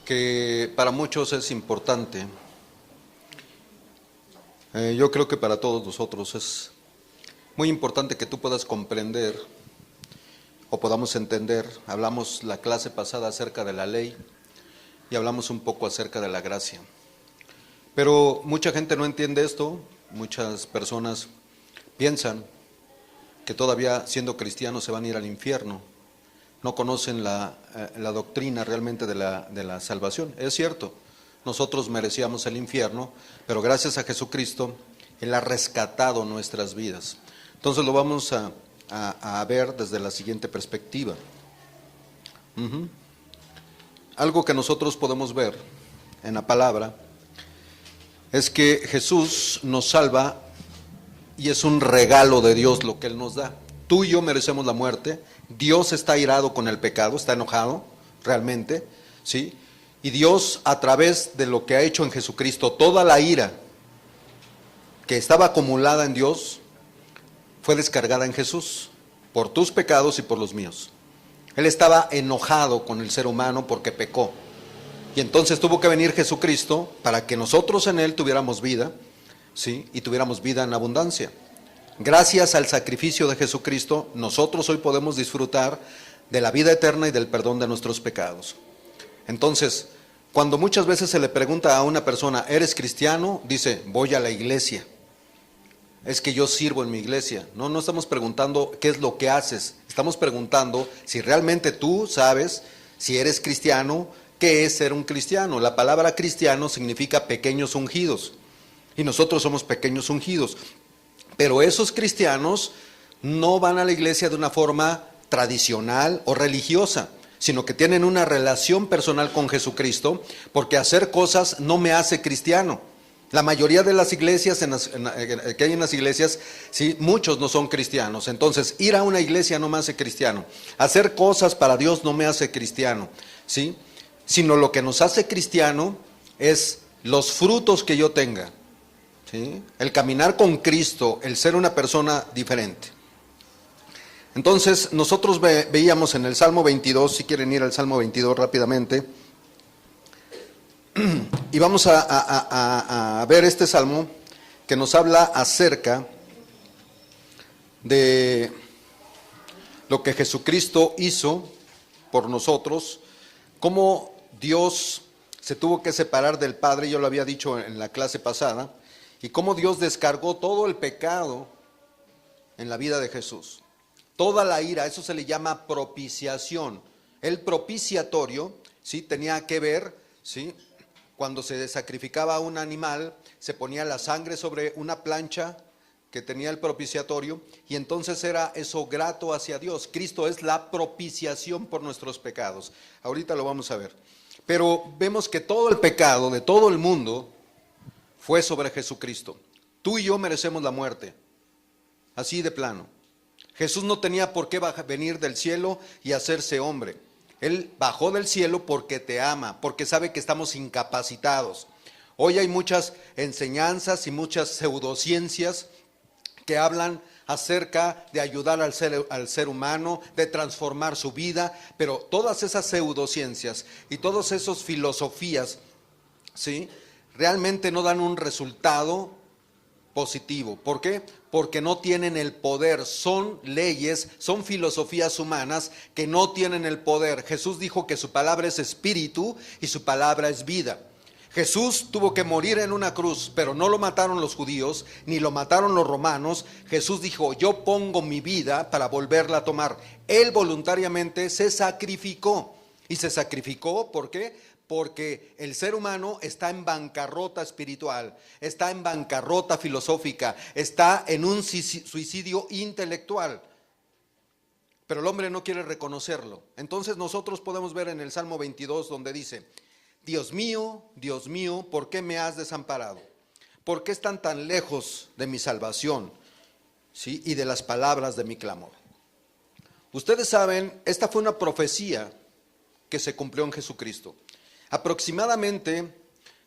que para muchos es importante. Yo creo que para todos nosotros es muy importante que tú puedas comprender o podamos entender. Hablamos la clase pasada acerca de la ley y hablamos un poco acerca de la gracia. Pero mucha gente no entiende esto, muchas personas piensan que todavía siendo cristianos se van a ir al infierno. No conocen la doctrina realmente de la salvación. Es cierto, nosotros merecíamos el infierno, pero gracias a Jesucristo, Él ha rescatado nuestras vidas. Entonces lo vamos a ver desde la siguiente perspectiva. Algo que nosotros podemos ver en la palabra es que Jesús nos salva y es un regalo de Dios lo que Él nos da. Tú y yo merecemos la muerte. Dios está airado con el pecado, está enojado realmente, ¿sí? Y Dios, a través de lo que ha hecho en Jesucristo, toda la ira que estaba acumulada en Dios fue descargada en Jesús por tus pecados y por los míos. Él estaba enojado con el ser humano porque pecó. Y entonces tuvo que venir Jesucristo para que nosotros en Él tuviéramos vida, ¿sí? Y tuviéramos vida en abundancia. Gracias al sacrificio de Jesucristo, nosotros hoy podemos disfrutar de la vida eterna y del perdón de nuestros pecados. Entonces, cuando muchas veces se le pregunta a una persona, ¿eres cristiano? Dice, voy a la iglesia. Es que yo sirvo en mi iglesia. No estamos preguntando qué es lo que haces. Estamos preguntando si realmente tú sabes, si eres cristiano, qué es ser un cristiano. La palabra cristiano significa pequeños ungidos. Y nosotros somos pequeños ungidos. Pero esos cristianos no van a la iglesia de una forma tradicional o religiosa, sino que tienen una relación personal con Jesucristo, porque hacer cosas no me hace cristiano. La mayoría de las iglesias que hay en las iglesias, sí, muchos no son cristianos. Entonces, ir a una iglesia no me hace cristiano. Hacer cosas para Dios no me hace cristiano, ¿sí? Sino lo que nos hace cristiano es los frutos que yo tenga. ¿Sí? El caminar con Cristo, el ser una persona diferente. Entonces nosotros veíamos en el Salmo 22, si quieren ir al Salmo 22 rápidamente, y vamos a ver este Salmo que nos habla acerca de lo que Jesucristo hizo por nosotros, cómo Dios se tuvo que separar del Padre, yo lo había dicho en la clase pasada, y cómo Dios descargó todo el pecado en la vida de Jesús. Toda la ira, eso se le llama propiciación. El propiciatorio, ¿sí? Tenía que ver, ¿sí? Cuando se sacrificaba un animal, se ponía la sangre sobre una plancha que tenía el propiciatorio, y entonces era eso grato hacia Dios. Cristo es la propiciación por nuestros pecados. Ahorita lo vamos a ver. Pero vemos que todo el pecado de todo el mundo fue sobre Jesucristo. Tú y yo merecemos la muerte, así de plano. Jesús no tenía por qué venir del cielo y hacerse hombre. Él bajó del cielo porque te ama, porque sabe que estamos incapacitados. Hoy hay muchas enseñanzas y muchas pseudociencias que hablan acerca de ayudar al ser humano, de transformar su vida, pero todas esas pseudociencias y todas esas filosofías, ¿sí?, realmente no dan un resultado positivo. ¿Por qué? Porque no tienen el poder. Son leyes, son filosofías humanas que no tienen el poder. Jesús dijo que su palabra es espíritu y su palabra es vida. Jesús tuvo que morir en una cruz, pero no lo mataron los judíos, ni lo mataron los romanos. Jesús dijo, yo pongo mi vida para volverla a tomar. Él voluntariamente se sacrificó. Y se sacrificó, ¿por qué? Porque el ser humano está en bancarrota espiritual, está en bancarrota filosófica, está en un suicidio intelectual. Pero el hombre no quiere reconocerlo. Entonces nosotros podemos ver en el Salmo 22 donde dice, Dios mío, ¿por qué me has desamparado? ¿Por qué están tan lejos de mi salvación? ¿Sí? Y de las palabras de mi clamor. Ustedes saben, esta fue una profecía que se cumplió en Jesucristo. Aproximadamente,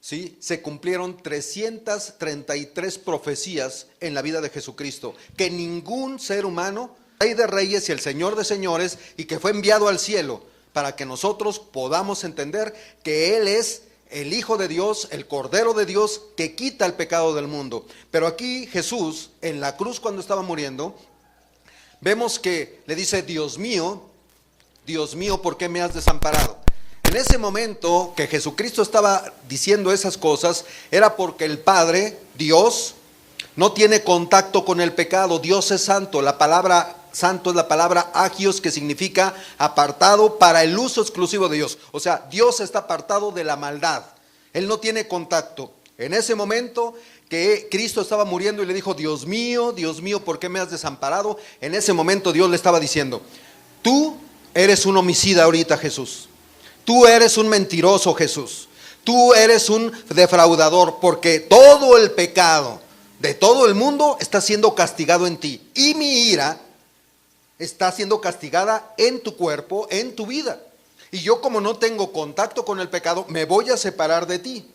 ¿sí?, se cumplieron 333 profecías en la vida de Jesucristo, que ningún ser humano, Rey de Reyes y el Señor de Señores, y que fue enviado al cielo, para que nosotros podamos entender que Él es el Hijo de Dios, el Cordero de Dios, que quita el pecado del mundo. Pero aquí Jesús, en la cruz cuando estaba muriendo, vemos que le dice: Dios mío, ¿por qué me has desamparado? En ese momento que Jesucristo estaba diciendo esas cosas, era porque el Padre, Dios, no tiene contacto con el pecado. Dios es santo. La palabra santo es la palabra agios, que significa apartado para el uso exclusivo de Dios. O sea, Dios está apartado de la maldad. Él no tiene contacto. En ese momento que Cristo estaba muriendo y le dijo: Dios mío, ¿por qué me has desamparado? En ese momento Dios le estaba diciendo: tú eres un homicida ahorita, Jesús. Tú eres un mentiroso, Jesús. Tú eres un defraudador, porque todo el pecado de todo el mundo está siendo castigado en ti. Y mi ira está siendo castigada en tu cuerpo, en tu vida. Y yo, como no tengo contacto con el pecado, me voy a separar de ti.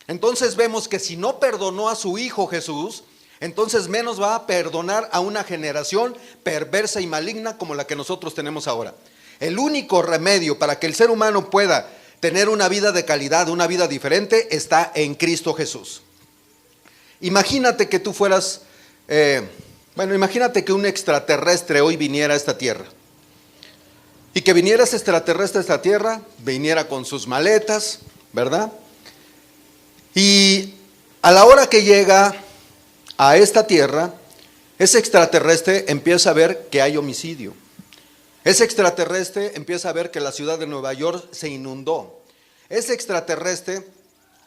Entonces vemos que si no perdonó a su Hijo Jesús, entonces menos va a perdonar a una generación perversa y maligna como la que nosotros tenemos ahora. El único remedio para que el ser humano pueda tener una vida de calidad, una vida diferente, está en Cristo Jesús. Imagínate que tú fueras, imagínate que un extraterrestre hoy viniera a esta tierra. Y que viniera ese extraterrestre a esta tierra, viniera con sus maletas, ¿verdad? Y a la hora que llega a esta tierra, ese extraterrestre empieza a ver que hay homicidio. Ese extraterrestre empieza a ver que la ciudad de Nueva York se inundó. Ese extraterrestre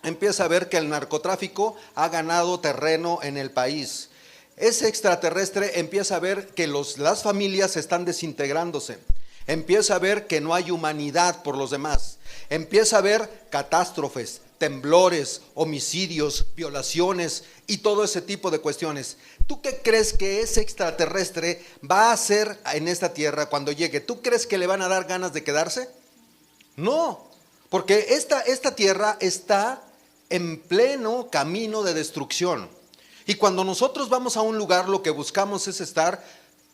empieza a ver que el narcotráfico ha ganado terreno en el país. Ese extraterrestre empieza a ver que las familias están desintegrándose. Empieza a ver que no hay humanidad por los demás. Empieza a ver catástrofes, temblores, homicidios, violaciones y todo ese tipo de cuestiones. ¿Tú qué crees que ese extraterrestre va a hacer en esta tierra cuando llegue? ¿Tú crees que le van a dar ganas de quedarse? No, porque esta tierra está en pleno camino de destrucción. Y cuando nosotros vamos a un lugar, lo que buscamos es estar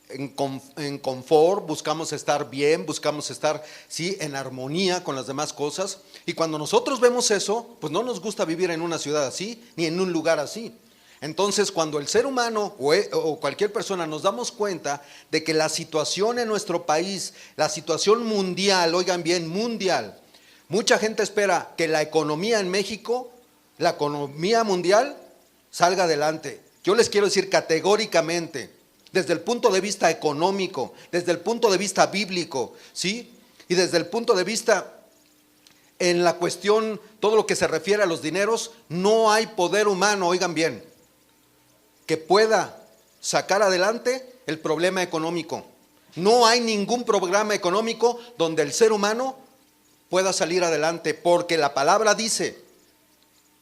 en confort, buscamos estar bien, buscamos estar, sí, en armonía con las demás cosas. Y cuando nosotros vemos eso, pues no nos gusta vivir en una ciudad así, ni en un lugar así. Entonces, cuando el ser humano o cualquier persona nos damos cuenta de que la situación en nuestro país, la situación mundial, oigan bien, mundial, mucha gente espera que la economía en México, la economía mundial, salga adelante. Yo les quiero decir categóricamente, desde el punto de vista económico, desde el punto de vista bíblico, ¿sí? Y desde el punto de vista en la cuestión, todo lo que se refiere a los dineros, no hay poder humano, oigan bien, que pueda sacar adelante el problema económico. No hay ningún programa económico donde el ser humano pueda salir adelante, porque la palabra dice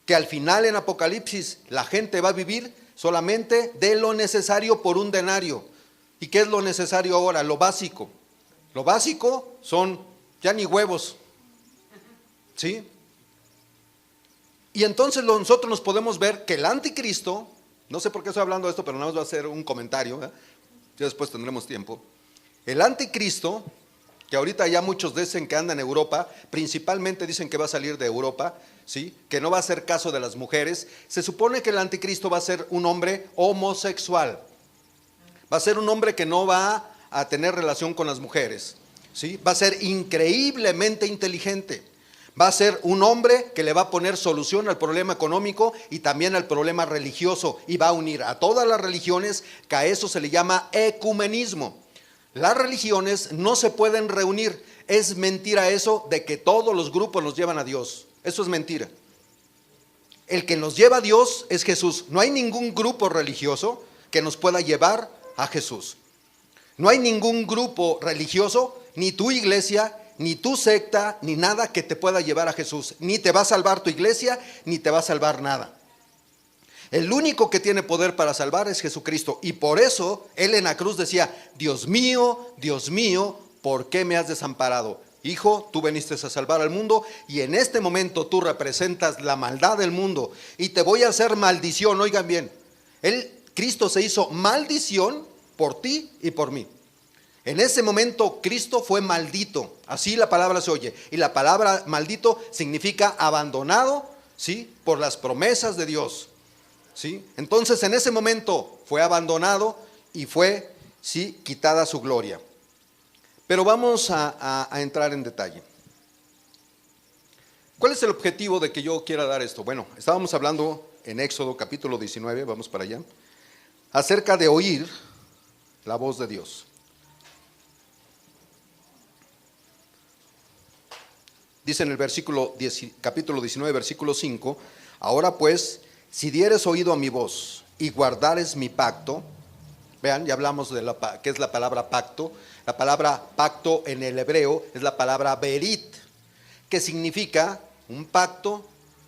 que al final en Apocalipsis la gente va a vivir solamente de lo necesario por un denario. ¿Y qué es lo necesario ahora? Lo básico. Lo básico son ya ni huevos, ¿sí? Y entonces nosotros nos podemos ver que el anticristo, no sé por qué estoy hablando de esto, pero nada más va a ser un comentario, ya después tendremos tiempo. El anticristo, que ahorita ya muchos dicen que anda en Europa, principalmente dicen que va a salir de Europa, ¿sí? Que no va a hacer caso de las mujeres. Se supone que el anticristo va a ser un hombre homosexual, va a ser un hombre que no va a tener relación con las mujeres, ¿sí? Va a ser increíblemente inteligente, va a ser un hombre que le va a poner solución al problema económico y también al problema religioso, y va a unir a todas las religiones, que a eso se le llama ecumenismo. Las religiones no se pueden reunir. Es mentira eso de que todos los grupos nos llevan a Dios. Eso es mentira. El que nos lleva a Dios es Jesús. No hay ningún grupo religioso que nos pueda llevar a Jesús. No hay ningún grupo religioso, ni tu iglesia, ni tu secta, ni nada que te pueda llevar a Jesús. Ni te va a salvar tu iglesia, ni te va a salvar nada. El único que tiene poder para salvar es Jesucristo. Y por eso Él en la cruz decía: Dios mío, ¿por qué me has desamparado? Hijo, tú viniste a salvar al mundo y en este momento tú representas la maldad del mundo y te voy a hacer maldición. Oigan bien, Cristo se hizo maldición por ti y por mí. En ese momento Cristo fue maldito, así la palabra se oye, y la palabra maldito significa abandonado, ¿sí?, por las promesas de Dios, ¿sí? Entonces en ese momento fue abandonado y fue, sí, quitada su gloria. Pero vamos a entrar en detalle. ¿Cuál es el objetivo de que yo quiera dar esto? Bueno, estábamos hablando en Éxodo capítulo 19, vamos para allá, acerca de oír la voz de Dios. Dice en el capítulo 19, versículo 5, ahora pues, si dieres oído a mi voz y guardares mi pacto, vean, ya hablamos de qué es la palabra pacto. La palabra pacto en el hebreo es la palabra berit, que significa un pacto,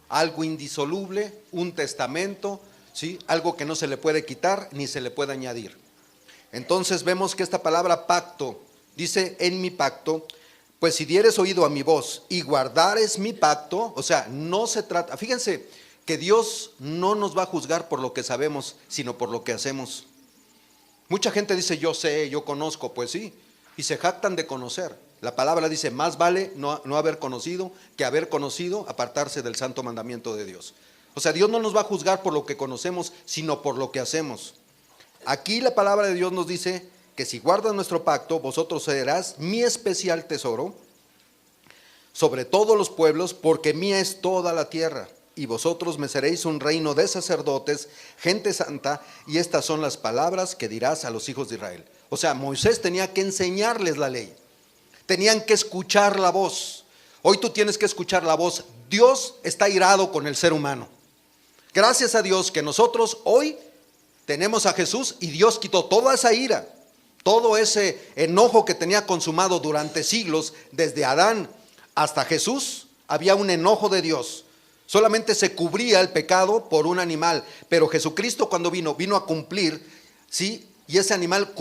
algo indisoluble, un testamento, ¿sí?, algo que no se le puede quitar ni se le puede añadir. Entonces vemos que esta palabra pacto dice en mi pacto, pues si dieres oído a mi voz y guardares mi pacto, o sea, no se trata, fíjense que Dios no nos va a juzgar por lo que sabemos, sino por lo que hacemos. Mucha gente dice yo sé, yo conozco, pues sí, y se jactan de conocer. La palabra dice, más vale no haber conocido que haber conocido, apartarse del santo mandamiento de Dios. O sea, Dios no nos va a juzgar por lo que conocemos, sino por lo que hacemos. Aquí la palabra de Dios nos dice que si guardas nuestro pacto, vosotros serás mi especial tesoro sobre todos los pueblos, porque mía es toda la tierra, y vosotros me seréis un reino de sacerdotes, gente santa, y estas son las palabras que dirás a los hijos de Israel. O sea, Moisés tenía que enseñarles la ley, tenían que escuchar la voz. Hoy tú tienes que escuchar la voz. Dios está irado con el ser humano. Gracias a Dios que nosotros hoy tenemos a Jesús y Dios quitó toda esa ira, todo ese enojo que tenía consumado durante siglos, desde Adán hasta Jesús, había un enojo de Dios. Solamente se cubría el pecado por un animal, pero Jesucristo cuando vino a cumplir, ¿sí? Y ese animal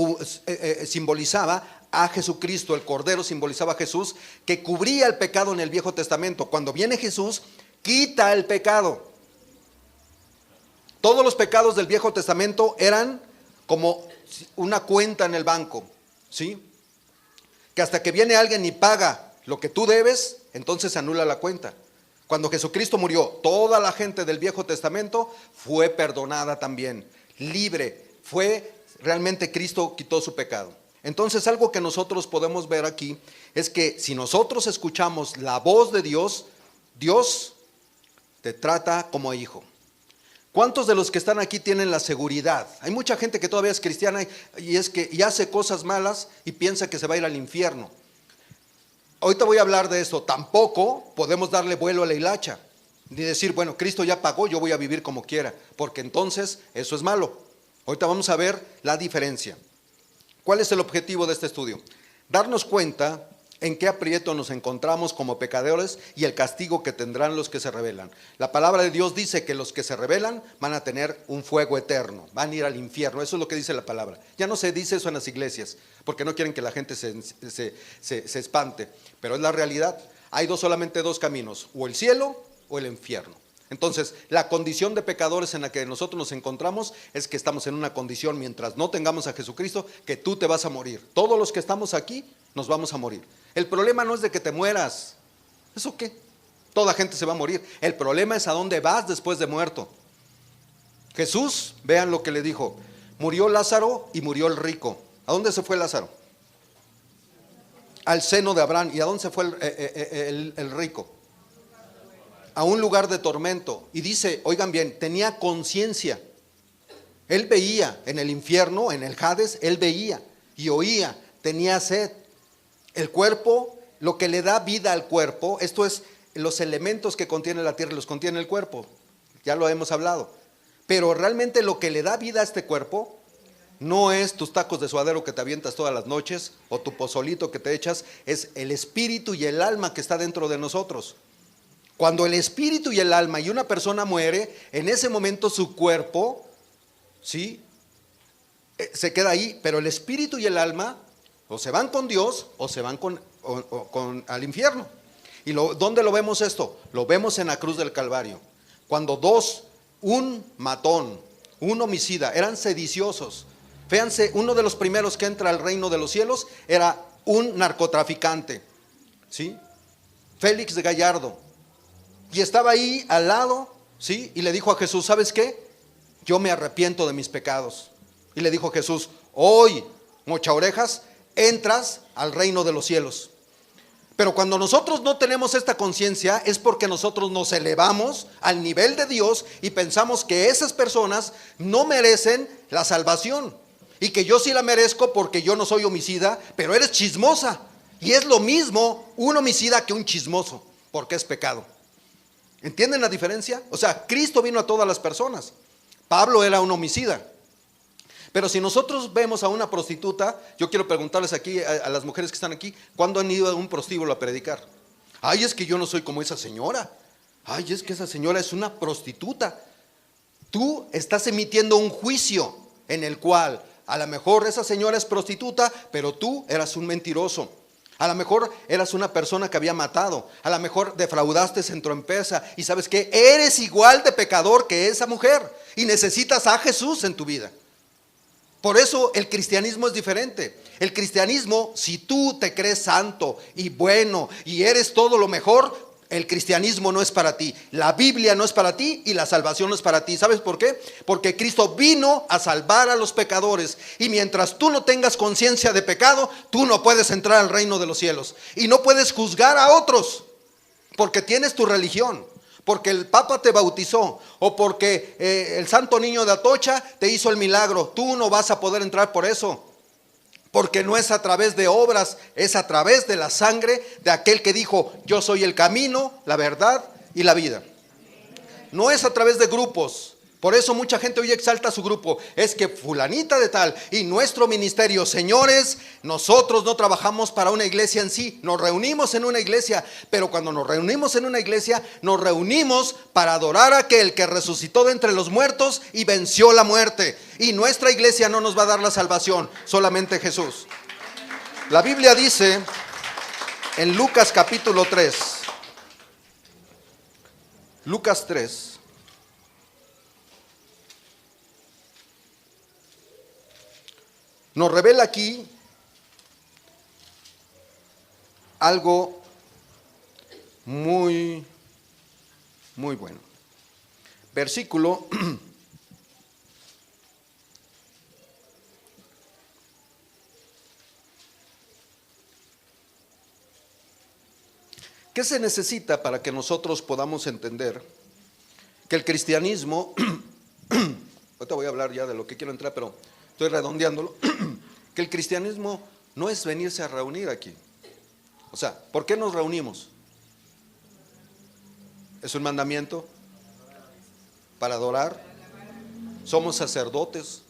simbolizaba a Jesucristo, el Cordero simbolizaba a Jesús, que cubría el pecado en el Viejo Testamento. Cuando viene Jesús, quita el pecado. Todos los pecados del Viejo Testamento eran como una cuenta en el banco, ¿sí? Que hasta que viene alguien y paga lo que tú debes, entonces se anula la cuenta. Cuando Jesucristo murió, toda la gente del Viejo Testamento fue perdonada también, libre. Realmente Cristo quitó su pecado. Entonces algo que nosotros podemos ver aquí es que si nosotros escuchamos la voz de Dios, Dios te trata como hijo. ¿Cuántos de los que están aquí tienen la seguridad? Hay mucha gente que todavía es cristiana y hace cosas malas y piensa que se va a ir al infierno. Ahorita voy a hablar de esto. Tampoco podemos darle vuelo a la hilacha, ni decir, bueno, Cristo ya pagó, yo voy a vivir como quiera, porque entonces eso es malo. Ahorita vamos a ver la diferencia. ¿Cuál es el objetivo de este estudio? Darnos cuenta en qué aprieto nos encontramos como pecadores y el castigo que tendrán los que se rebelan. La palabra de Dios dice que los que se rebelan van a tener un fuego eterno, van a ir al infierno. Eso es lo que dice la palabra. Ya no se dice eso en las iglesias, porque no quieren que la gente se espante, pero es la realidad. Hay solamente dos caminos, o el cielo o el infierno. Entonces, la condición de pecadores en la que nosotros nos encontramos es que estamos en una condición, mientras no tengamos a Jesucristo, que tú te vas a morir. Todos los que estamos aquí nos vamos a morir. El problema no es de que te mueras. ¿Eso qué? Toda gente se va a morir. El problema es a dónde vas después de muerto. Jesús, vean lo que le dijo. Murió Lázaro y murió el rico. ¿A dónde se fue Lázaro? Al seno de Abraham. ¿Y a dónde se fue el rico? A un lugar de tormento. Y dice, oigan bien, tenía conciencia. Él veía en el infierno, en el Hades, él veía y oía, tenía sed. El cuerpo, lo que le da vida al cuerpo, esto es los elementos que contiene la tierra, los contiene el cuerpo, ya lo hemos hablado. Pero realmente lo que le da vida a este cuerpo no es tus tacos de suadero que te avientas todas las noches o tu pozolito que te echas, es el espíritu y el alma que está dentro de nosotros. Cuando el espíritu y el alma y una persona muere, en ese momento su cuerpo, ¿sí?, se queda ahí, pero el espíritu y el alma o se van con Dios o se van al infierno. ¿Y dónde lo vemos esto? Lo vemos en la cruz del Calvario. Cuando un matón, un homicida, eran sediciosos, Fíjense, uno de los primeros que entra al reino de los cielos era un narcotraficante, ¿sí? Félix de Gallardo. Y estaba ahí al lado, ¿sí? Y le dijo a Jesús, ¿sabes qué? Yo me arrepiento de mis pecados. Y le dijo Jesús, hoy, mocha orejas, entras al reino de los cielos. Pero cuando nosotros no tenemos esta conciencia es porque nosotros nos elevamos al nivel de Dios y pensamos que esas personas no merecen la salvación y que yo sí la merezco porque yo no soy homicida, pero eres chismosa. Y es lo mismo un homicida que un chismoso, porque es pecado. ¿Entienden la diferencia? O sea, Cristo vino a todas las personas. Pablo era un homicida. Pero si nosotros vemos a una prostituta, yo quiero preguntarles aquí a las mujeres que están aquí, ¿cuándo han ido a un prostíbulo a predicar? Ay, es que yo no soy como esa señora. Ay, es que esa señora es una prostituta. Tú estás emitiendo un juicio en el cual a lo mejor esa señora es prostituta, pero tú eras un mentiroso. A lo mejor eras una persona que había matado. A lo mejor defraudaste en tu empresa. Y ¿sabes qué? Eres igual de pecador que esa mujer. Y necesitas a Jesús en tu vida. Por eso el cristianismo es diferente. El cristianismo, si tú te crees santo y bueno y eres todo lo mejor, el cristianismo no es para ti. La Biblia no es para ti y la salvación no es para ti. ¿Sabes por qué? Porque Cristo vino a salvar a los pecadores. Y mientras tú no tengas conciencia de pecado, tú no puedes entrar al reino de los cielos. Y no puedes juzgar a otros porque tienes tu religión. Porque el Papa te bautizó o porque el Santo Niño de Atocha te hizo el milagro. Tú no vas a poder entrar por eso. Porque no es a través de obras, es a través de la sangre de aquel que dijo, yo soy el camino, la verdad y la vida. No es a través de grupos. Por eso mucha gente hoy exalta a su grupo. Es que fulanita de tal y nuestro ministerio, señores, nosotros no trabajamos para una iglesia en sí. Nos reunimos en una iglesia, pero cuando nos reunimos en una iglesia, nos reunimos para adorar a aquel que resucitó de entre los muertos y venció la muerte. Y nuestra iglesia no nos va a dar la salvación, solamente Jesús. La Biblia dice en Lucas capítulo 3, Lucas 3, nos revela aquí algo muy bueno. Versículo '¿Qué se necesita para que nosotros podamos entender que el cristianismo, ahorita voy a hablar ya de lo que quiero entrar, pero estoy redondeándolo, que el cristianismo no es venirse a reunir aquí? O sea, ¿por qué nos reunimos? ¿Es un mandamiento? ¿Para adorar? ¿Somos sacerdotes?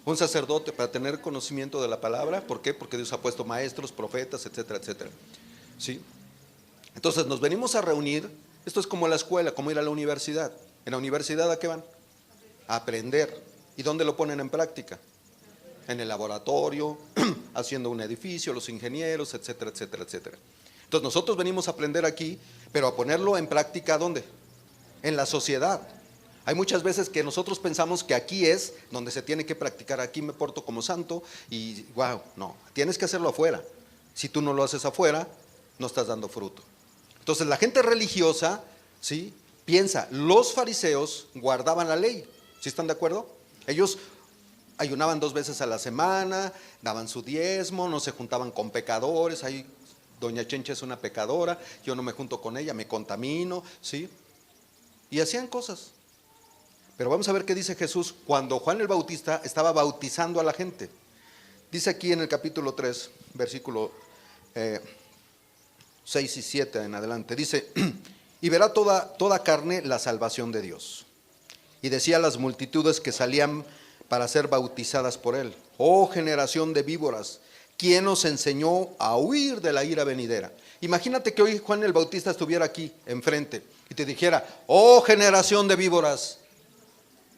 Un sacerdote para tener conocimiento de la palabra. ¿Por qué? Porque Dios ha puesto maestros, profetas, etcétera, etcétera. ¿Sí? Entonces nos venimos a reunir. Esto es como la escuela, como ir a la universidad. ¿En la universidad a qué van? A aprender. ¿Y dónde lo ponen en práctica? En el laboratorio, haciendo un edificio, los ingenieros, etcétera, etcétera, etcétera. Entonces nosotros venimos a aprender aquí, pero a ponerlo en práctica ¿dónde? En la sociedad. Hay muchas veces que nosotros pensamos que aquí es donde se tiene que practicar. Aquí me porto como santo y wow, no, tienes que hacerlo afuera. Si tú no lo haces afuera, no estás dando fruto. Entonces la gente religiosa, ¿sí?, piensa, los fariseos guardaban la ley. ¿Sí están de acuerdo? Ellos ayunaban 2 veces a la semana, daban su diezmo, no se juntaban con pecadores. Ahí doña Chencha es una pecadora, yo no me junto con ella, me contamino, ¿sí? Y hacían cosas. Pero vamos a ver qué dice Jesús cuando Juan el Bautista estaba bautizando a la gente. Dice aquí en el capítulo 3, versículo 6 y 7 en adelante, dice, y verá toda carne la salvación de Dios. Y decía a las multitudes que salían para ser bautizadas por él, oh generación de víboras, ¿quién os enseñó a huir de la ira venidera? Imagínate que hoy Juan el Bautista estuviera aquí enfrente y te dijera, oh generación de víboras.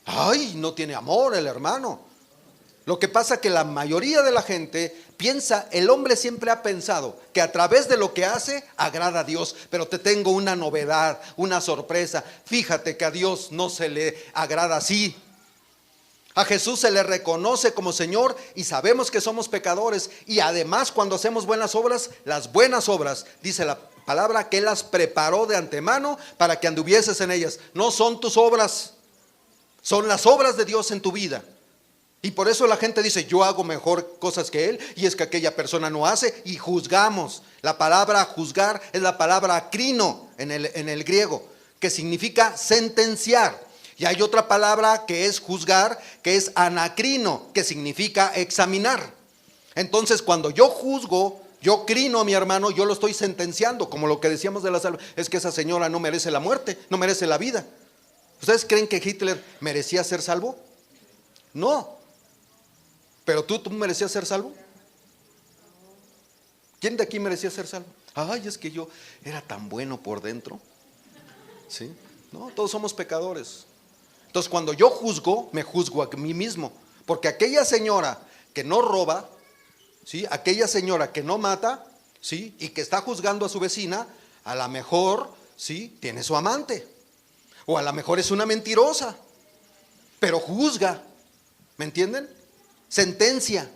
Ay, no tiene amor el hermano. Lo que pasa es que la mayoría de la gente piensa, el hombre siempre ha pensado que a través de lo que hace agrada a Dios. Pero te tengo una novedad, una sorpresa. Fíjate que a Dios no se le agrada así. A Jesús se le reconoce como Señor y sabemos que somos pecadores. Y además, cuando hacemos buenas obras, las buenas obras, dice la palabra, que Él las preparó de antemano para que anduvieses en ellas. No son tus obras, son las obras de Dios en tu vida. Y por eso la gente dice, yo hago mejor cosas que él, y es que aquella persona no hace, y juzgamos. La palabra juzgar es la palabra crino en el griego, que significa sentenciar. Y hay otra palabra que es juzgar, que es anacrino, que significa examinar. Entonces, cuando yo juzgo, yo crino a mi hermano, yo lo estoy sentenciando, como lo que decíamos de la salva. Es que esa señora no merece la muerte, no merece la vida. ¿Ustedes creen que Hitler merecía ser salvo? No. ¿Pero tú merecías ser salvo? ¿Quién de aquí merecía ser salvo? Ay, es que yo era tan bueno por dentro. ¿Sí? No, todos somos pecadores. Entonces, cuando yo juzgo, me juzgo a mí mismo. Porque aquella señora que no roba, ¿sí? Aquella señora que no mata, ¿sí? Y que está juzgando a su vecina, a lo mejor, ¿sí? Tiene su amante. O a lo mejor es una mentirosa. Pero juzga. ¿Me entienden? Sentencia.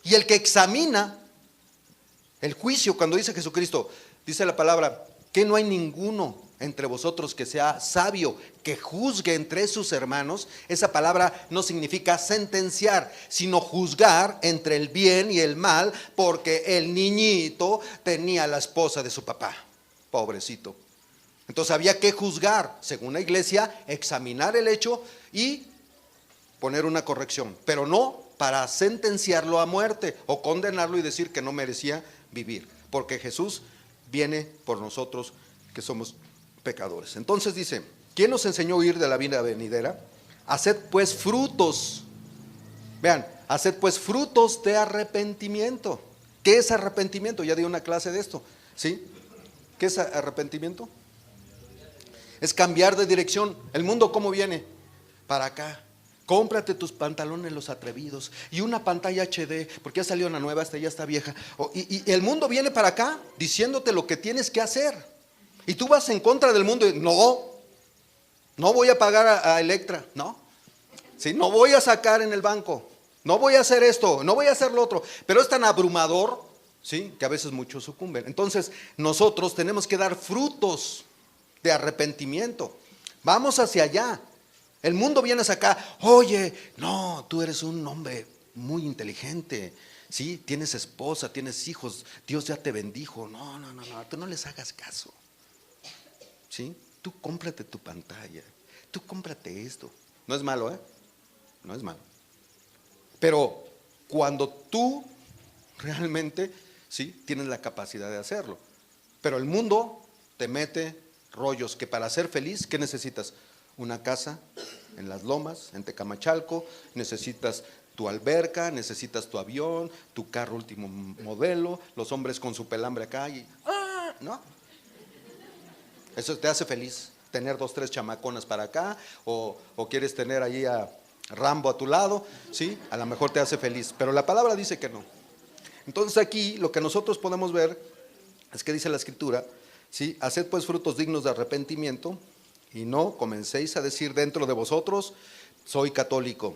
Y el que examina el juicio, cuando dice Jesucristo, dice la palabra, que no hay ninguno entre vosotros que sea sabio, que juzgue entre sus hermanos. Esa palabra no significa sentenciar, sino juzgar entre el bien y el mal, porque el niñito tenía la esposa de su papá, pobrecito. Entonces había que juzgar, según la iglesia, examinar el hecho y poner una corrección, pero no para sentenciarlo a muerte o condenarlo y decir que no merecía vivir, porque Jesús viene por nosotros que somos pecadores. Entonces dice, ¿quién nos enseñó a huir de la vida venidera? Haced pues frutos. Vean, haced pues frutos de arrepentimiento. ¿Qué es arrepentimiento? Ya di una clase de esto, ¿sí? ¿Qué es arrepentimiento? Es cambiar de dirección. ¿El mundo cómo viene? Para acá. Cómprate tus pantalones los atrevidos y una pantalla HD, porque ya salió una nueva, esta ya está vieja. Y el mundo viene para acá diciéndote lo que tienes que hacer. Y tú vas en contra del mundo y no voy a pagar a Electra, no. ¿Sí? No voy a sacar en el banco, no voy a hacer esto, no voy a hacer lo otro. Pero es tan abrumador, ¿sí? Que a veces muchos sucumben. Entonces nosotros tenemos que dar frutos de arrepentimiento. Vamos hacia allá. El mundo viene hacia acá, oye, no, tú eres un hombre muy inteligente, ¿sí? Tienes esposa, tienes hijos, Dios ya te bendijo. No, tú no les hagas caso, ¿sí? Tú cómprate tu pantalla, tú cómprate esto. No es malo, no es malo. Pero cuando tú realmente, ¿sí? Tienes la capacidad de hacerlo. Pero el mundo te mete rollos que para ser feliz, ¿qué necesitas? Una casa en las lomas, en Tecamachalco, necesitas tu alberca, necesitas tu avión, tu carro último modelo, los hombres con su pelambre acá y ¿no? Eso te hace feliz, tener 2, 3 chamaconas para acá, o quieres tener ahí a Rambo a tu lado, ¿sí? A lo mejor te hace feliz, pero la palabra dice que no. Entonces aquí lo que nosotros podemos ver es que dice la Escritura, ¿sí? Haced pues frutos dignos de arrepentimiento, y no comencéis a decir dentro de vosotros, soy católico,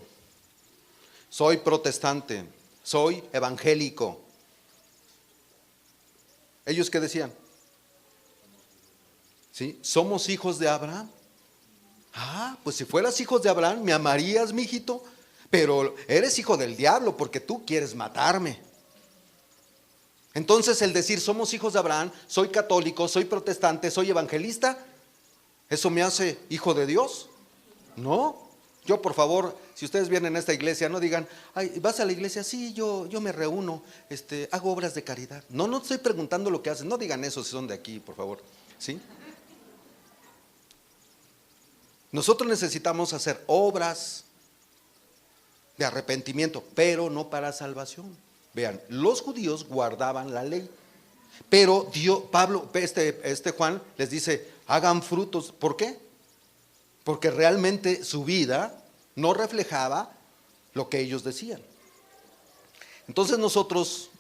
soy protestante, soy evangélico. ¿Ellos qué decían? ¿Sí? ¿Somos hijos de Abraham? Pues si fueras hijos de Abraham, me amarías, mijito, pero eres hijo del diablo porque tú quieres matarme. Entonces el decir somos hijos de Abraham, soy católico, soy protestante, soy evangelista, ¿eso me hace hijo de Dios? No. Yo, por favor, si ustedes vienen a esta iglesia, no digan, ay, ¿vas a la iglesia? Sí, yo me reúno, hago obras de caridad. No estoy preguntando lo que hacen, no digan eso si son de aquí, por favor, ¿sí? Nosotros necesitamos hacer obras de arrepentimiento, pero no para salvación. Vean, los judíos guardaban la ley, pero Juan les dice, hagan frutos. ¿Por qué? Porque realmente su vida no reflejaba lo que ellos decían. Entonces nosotros,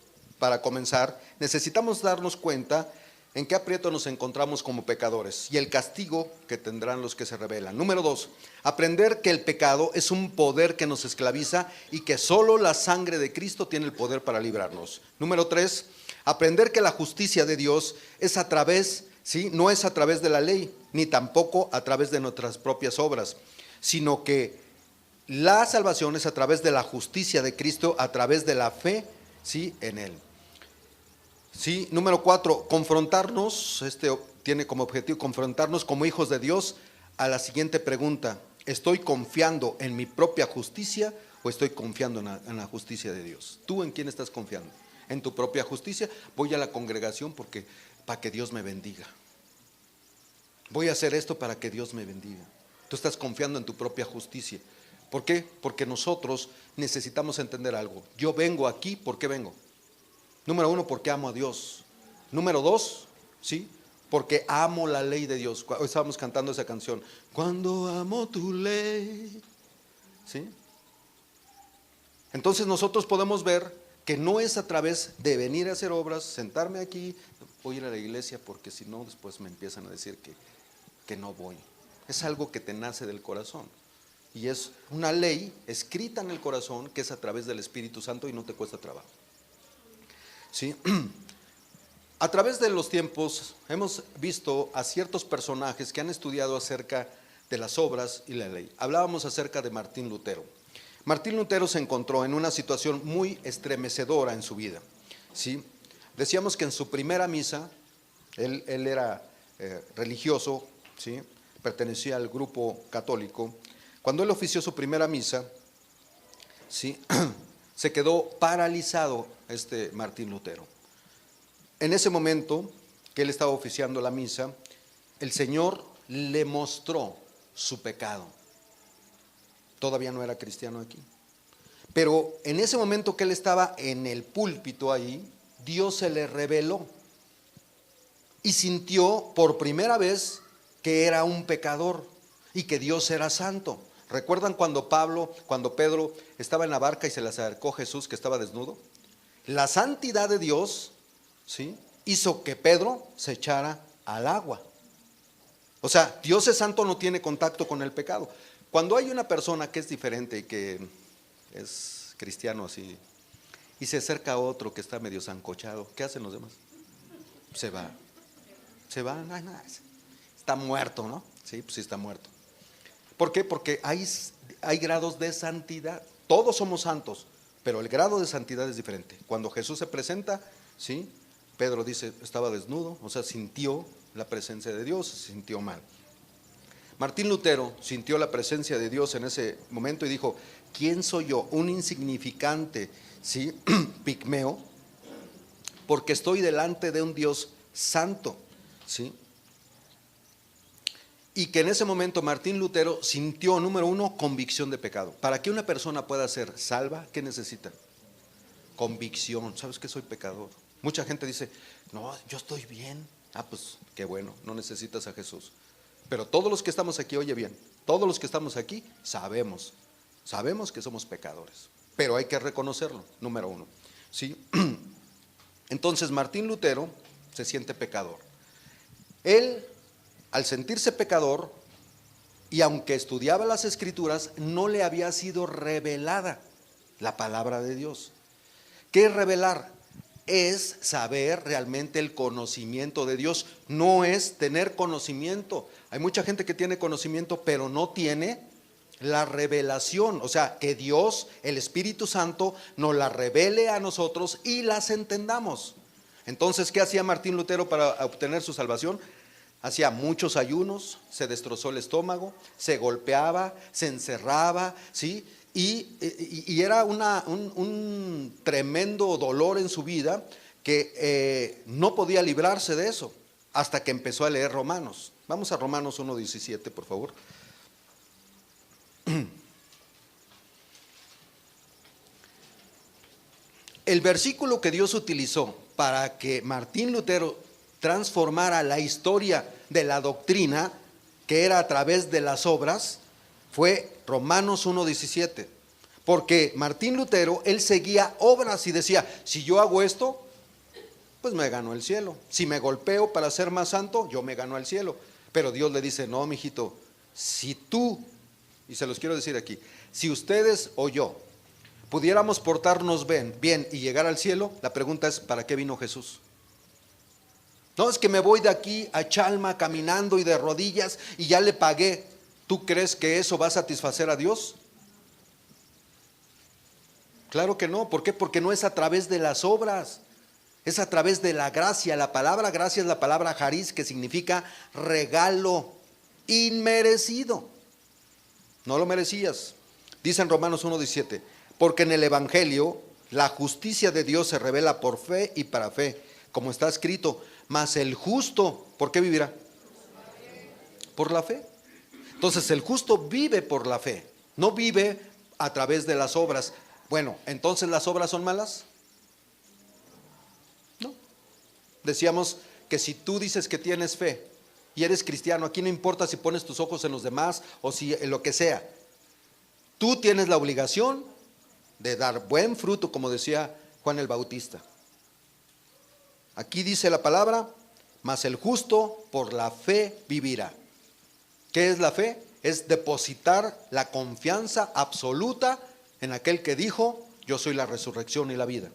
para comenzar, necesitamos darnos cuenta ¿En qué aprieto nos encontramos como pecadores? Y el castigo que tendrán los que se rebelan. Número 2, aprender que el pecado es un poder que nos esclaviza y que solo la sangre de Cristo tiene el poder para librarnos. Número 3, aprender que la justicia de Dios es a través, ¿sí? No es a través de la ley, ni tampoco a través de nuestras propias obras, sino que la salvación es a través de la justicia de Cristo, a través de la fe, ¿sí? En Él. Sí, número 4, confrontarnos, tiene como objetivo confrontarnos como hijos de Dios a la siguiente pregunta: ¿estoy confiando en mi propia justicia o estoy confiando en la justicia de Dios? ¿Tú en quién estás confiando? ¿En tu propia justicia? Voy a la congregación para que Dios me bendiga. Voy a hacer esto para que Dios me bendiga. Tú estás confiando en tu propia justicia. ¿Por qué? Porque nosotros necesitamos entender algo. Yo vengo aquí, ¿por qué vengo? Número 1, porque amo a Dios. Número 2, ¿sí? Porque amo la ley de Dios. Hoy estábamos cantando esa canción. Cuando amo tu ley, ¿sí? Entonces nosotros podemos ver que no es a través de venir a hacer obras, sentarme aquí, voy a ir a la iglesia porque si no después me empiezan a decir que no voy. Es algo que te nace del corazón. Y es una ley escrita en el corazón que es a través del Espíritu Santo y no te cuesta trabajo. ¿Sí? A través de los tiempos hemos visto a ciertos personajes que han estudiado acerca de las obras y la ley. Hablábamos acerca de Martín Lutero. Martín Lutero se encontró en una situación muy estremecedora en su vida, ¿sí? Decíamos que en su primera misa, él era religioso, ¿sí? Pertenecía al grupo católico. Cuando él ofició su primera misa, ¿sí? Se quedó paralizado Martín Lutero. En ese momento que él estaba oficiando la misa, el Señor le mostró su pecado. Todavía no era cristiano aquí. Pero en ese momento que él estaba en el púlpito ahí, Dios se le reveló y sintió por primera vez que era un pecador y que Dios era santo. ¿Recuerdan cuando Pedro estaba en la barca y se le acercó Jesús que estaba desnudo? La santidad de Dios, ¿sí?, hizo que Pedro se echara al agua. O sea, Dios es santo, no tiene contacto con el pecado. Cuando hay una persona que es diferente y que es cristiano así y se acerca a otro que está medio sancochado, ¿qué hacen los demás? Se va, está muerto, ¿no? Sí, pues sí está muerto. ¿Por qué? Porque hay grados de santidad. Todos somos santos, pero el grado de santidad es diferente. Cuando Jesús se presenta, ¿sí?, Pedro dice, estaba desnudo, o sea, sintió la presencia de Dios, se sintió mal. Martín Lutero sintió la presencia de Dios en ese momento y dijo, ¿quién soy yo? Un insignificante, ¿sí?, pigmeo, porque estoy delante de un Dios santo, ¿sí? Y que en ese momento Martín Lutero sintió, número 1, convicción de pecado. Para que una persona pueda ser salva, ¿qué necesita? Convicción. ¿Sabes que soy pecador? Mucha gente dice, no, yo estoy bien. Pues qué bueno, no necesitas a Jesús. Pero todos los que estamos aquí, oye bien, todos los que estamos aquí sabemos que somos pecadores. Pero hay que reconocerlo, número 1, ¿sí? Entonces Martín Lutero se siente pecador. Él, al sentirse pecador, y aunque estudiaba las Escrituras, no le había sido revelada la palabra de Dios. ¿Qué es revelar? Es saber realmente el conocimiento de Dios, no es tener conocimiento. Hay mucha gente que tiene conocimiento, pero no tiene la revelación, o sea, que Dios, el Espíritu Santo, nos la revele a nosotros y las entendamos. Entonces, ¿qué hacía Martín Lutero para obtener su salvación? Hacía muchos ayunos, se destrozó el estómago, se golpeaba, se encerraba, ¿sí? Y era un tremendo dolor en su vida que no podía librarse de eso hasta que empezó a leer Romanos. Vamos a Romanos 1:17, por favor. El versículo que Dios utilizó para que Martín Lutero transformara la historia de la doctrina, que era a través de las obras, fue Romanos 1:17, porque Martín Lutero, él seguía obras y decía, si yo hago esto, pues me gano el cielo. Si me golpeo para ser más santo, yo me gano el cielo. Pero Dios le dice, no, mijito, si tú, y se los quiero decir aquí, si ustedes o yo pudiéramos portarnos bien y llegar al cielo, la pregunta es, ¿para qué vino Jesús? No, es que me voy de aquí a Chalma caminando y de rodillas y ya le pagué. ¿Tú crees que eso va a satisfacer a Dios? Claro que no. ¿Por qué? Porque no es a través de las obras, es a través de la gracia. La palabra gracia es la palabra charis, que significa regalo inmerecido. No lo merecías. Dice en Romanos 1:17, porque en el Evangelio la justicia de Dios se revela por fe y para fe, como está escrito, mas el justo, ¿por qué vivirá? Por la fe. Entonces el justo vive por la fe, no vive a través de las obras. Bueno, entonces ¿las obras son malas? No. Decíamos que si tú dices que tienes fe y eres cristiano, aquí no importa si pones tus ojos en los demás o si en lo que sea, tú tienes la obligación de dar buen fruto, como decía Juan el Bautista. Aquí dice la palabra, mas el justo por la fe vivirá. ¿Qué es la fe? Es depositar la confianza absoluta en aquel que dijo, yo soy la resurrección y la vida.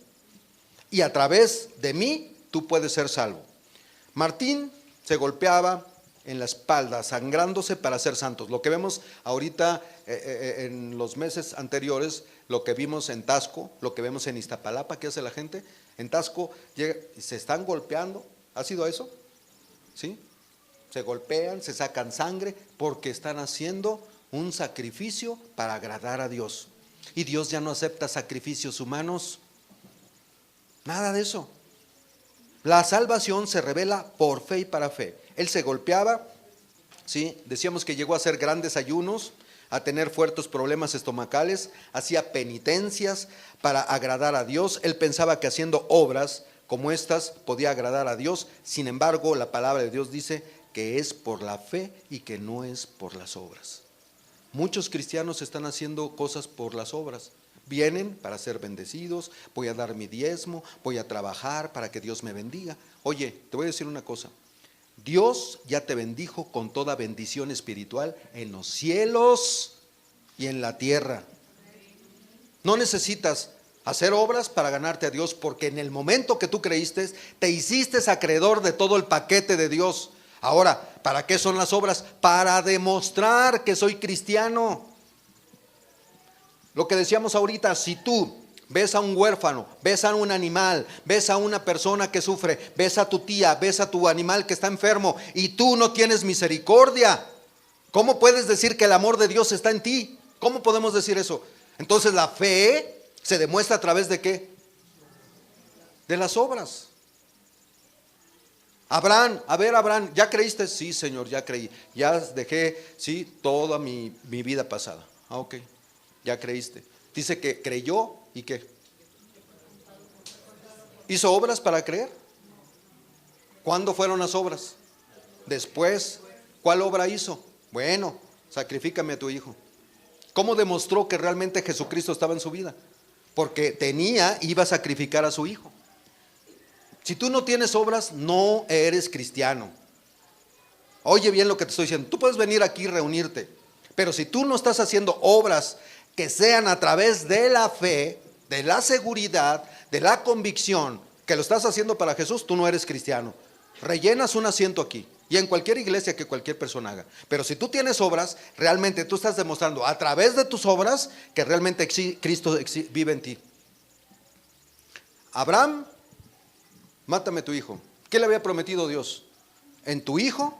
Y a través de mí tú puedes ser salvo. Martín se golpeaba en la espalda, sangrándose para ser santos. Lo que vemos ahorita en los meses anteriores, lo que vimos en Tasco, lo que vemos en Iztapalapa, ¿qué hace la gente? En Tasco se están golpeando. ¿Ha sido eso? ¿Sí? Se golpean, se sacan sangre porque están haciendo un sacrificio para agradar a Dios. Y Dios ya no acepta sacrificios humanos. Nada de eso. La salvación se revela por fe y para fe. Él se golpeaba, ¿sí? Decíamos que llegó a hacer grandes ayunos, a tener fuertes problemas estomacales, hacía penitencias para agradar a Dios. Él pensaba que haciendo obras como estas podía agradar a Dios. Sin embargo, la palabra de Dios dice que es por la fe y que no es por las obras. Muchos cristianos están haciendo cosas por las obras. Vienen para ser bendecidos, voy a dar mi diezmo, voy a trabajar para que Dios me bendiga. Oye, te voy a decir una cosa. Dios ya te bendijo con toda bendición espiritual en los cielos y en la tierra. No necesitas hacer obras para ganarte a Dios, porque en el momento que tú creíste, te hiciste acreedor de todo el paquete de Dios. Ahora, ¿para qué son las obras? Para demostrar que soy cristiano. Lo que decíamos ahorita, si tú ves a un huérfano, ves a un animal, ves a una persona que sufre, ves a tu tía, ves a tu animal que está enfermo y tú no tienes misericordia, ¿cómo puedes decir que el amor de Dios está en ti? ¿Cómo podemos decir eso? Entonces la fe se demuestra a través de ¿qué? De las obras. Abraham, a ver Abraham, ¿ya creíste? Sí, Señor, ya creí. Ya dejé, sí, toda mi vida pasada. Ok, ya creíste. Dice que creyó y ¿qué? ¿Hizo obras para creer? ¿Cuándo fueron las obras? Después. ¿Cuál obra hizo? Bueno, sacrifícame a tu hijo. ¿Cómo demostró que realmente Jesucristo estaba en su vida? Porque iba a sacrificar a su hijo. Si tú no tienes obras, no eres cristiano. Oye bien lo que te estoy diciendo. Tú puedes venir aquí y reunirte, pero si tú no estás haciendo obras que sean a través de la fe, de la seguridad, de la convicción, que lo estás haciendo para Jesús, tú no eres cristiano. Rellenas un asiento aquí y en cualquier iglesia que cualquier persona haga. Pero si tú tienes obras, realmente tú estás demostrando a través de tus obras que realmente Cristo vive en ti. Abraham, mátame tu hijo. ¿Qué le había prometido Dios? En tu hijo,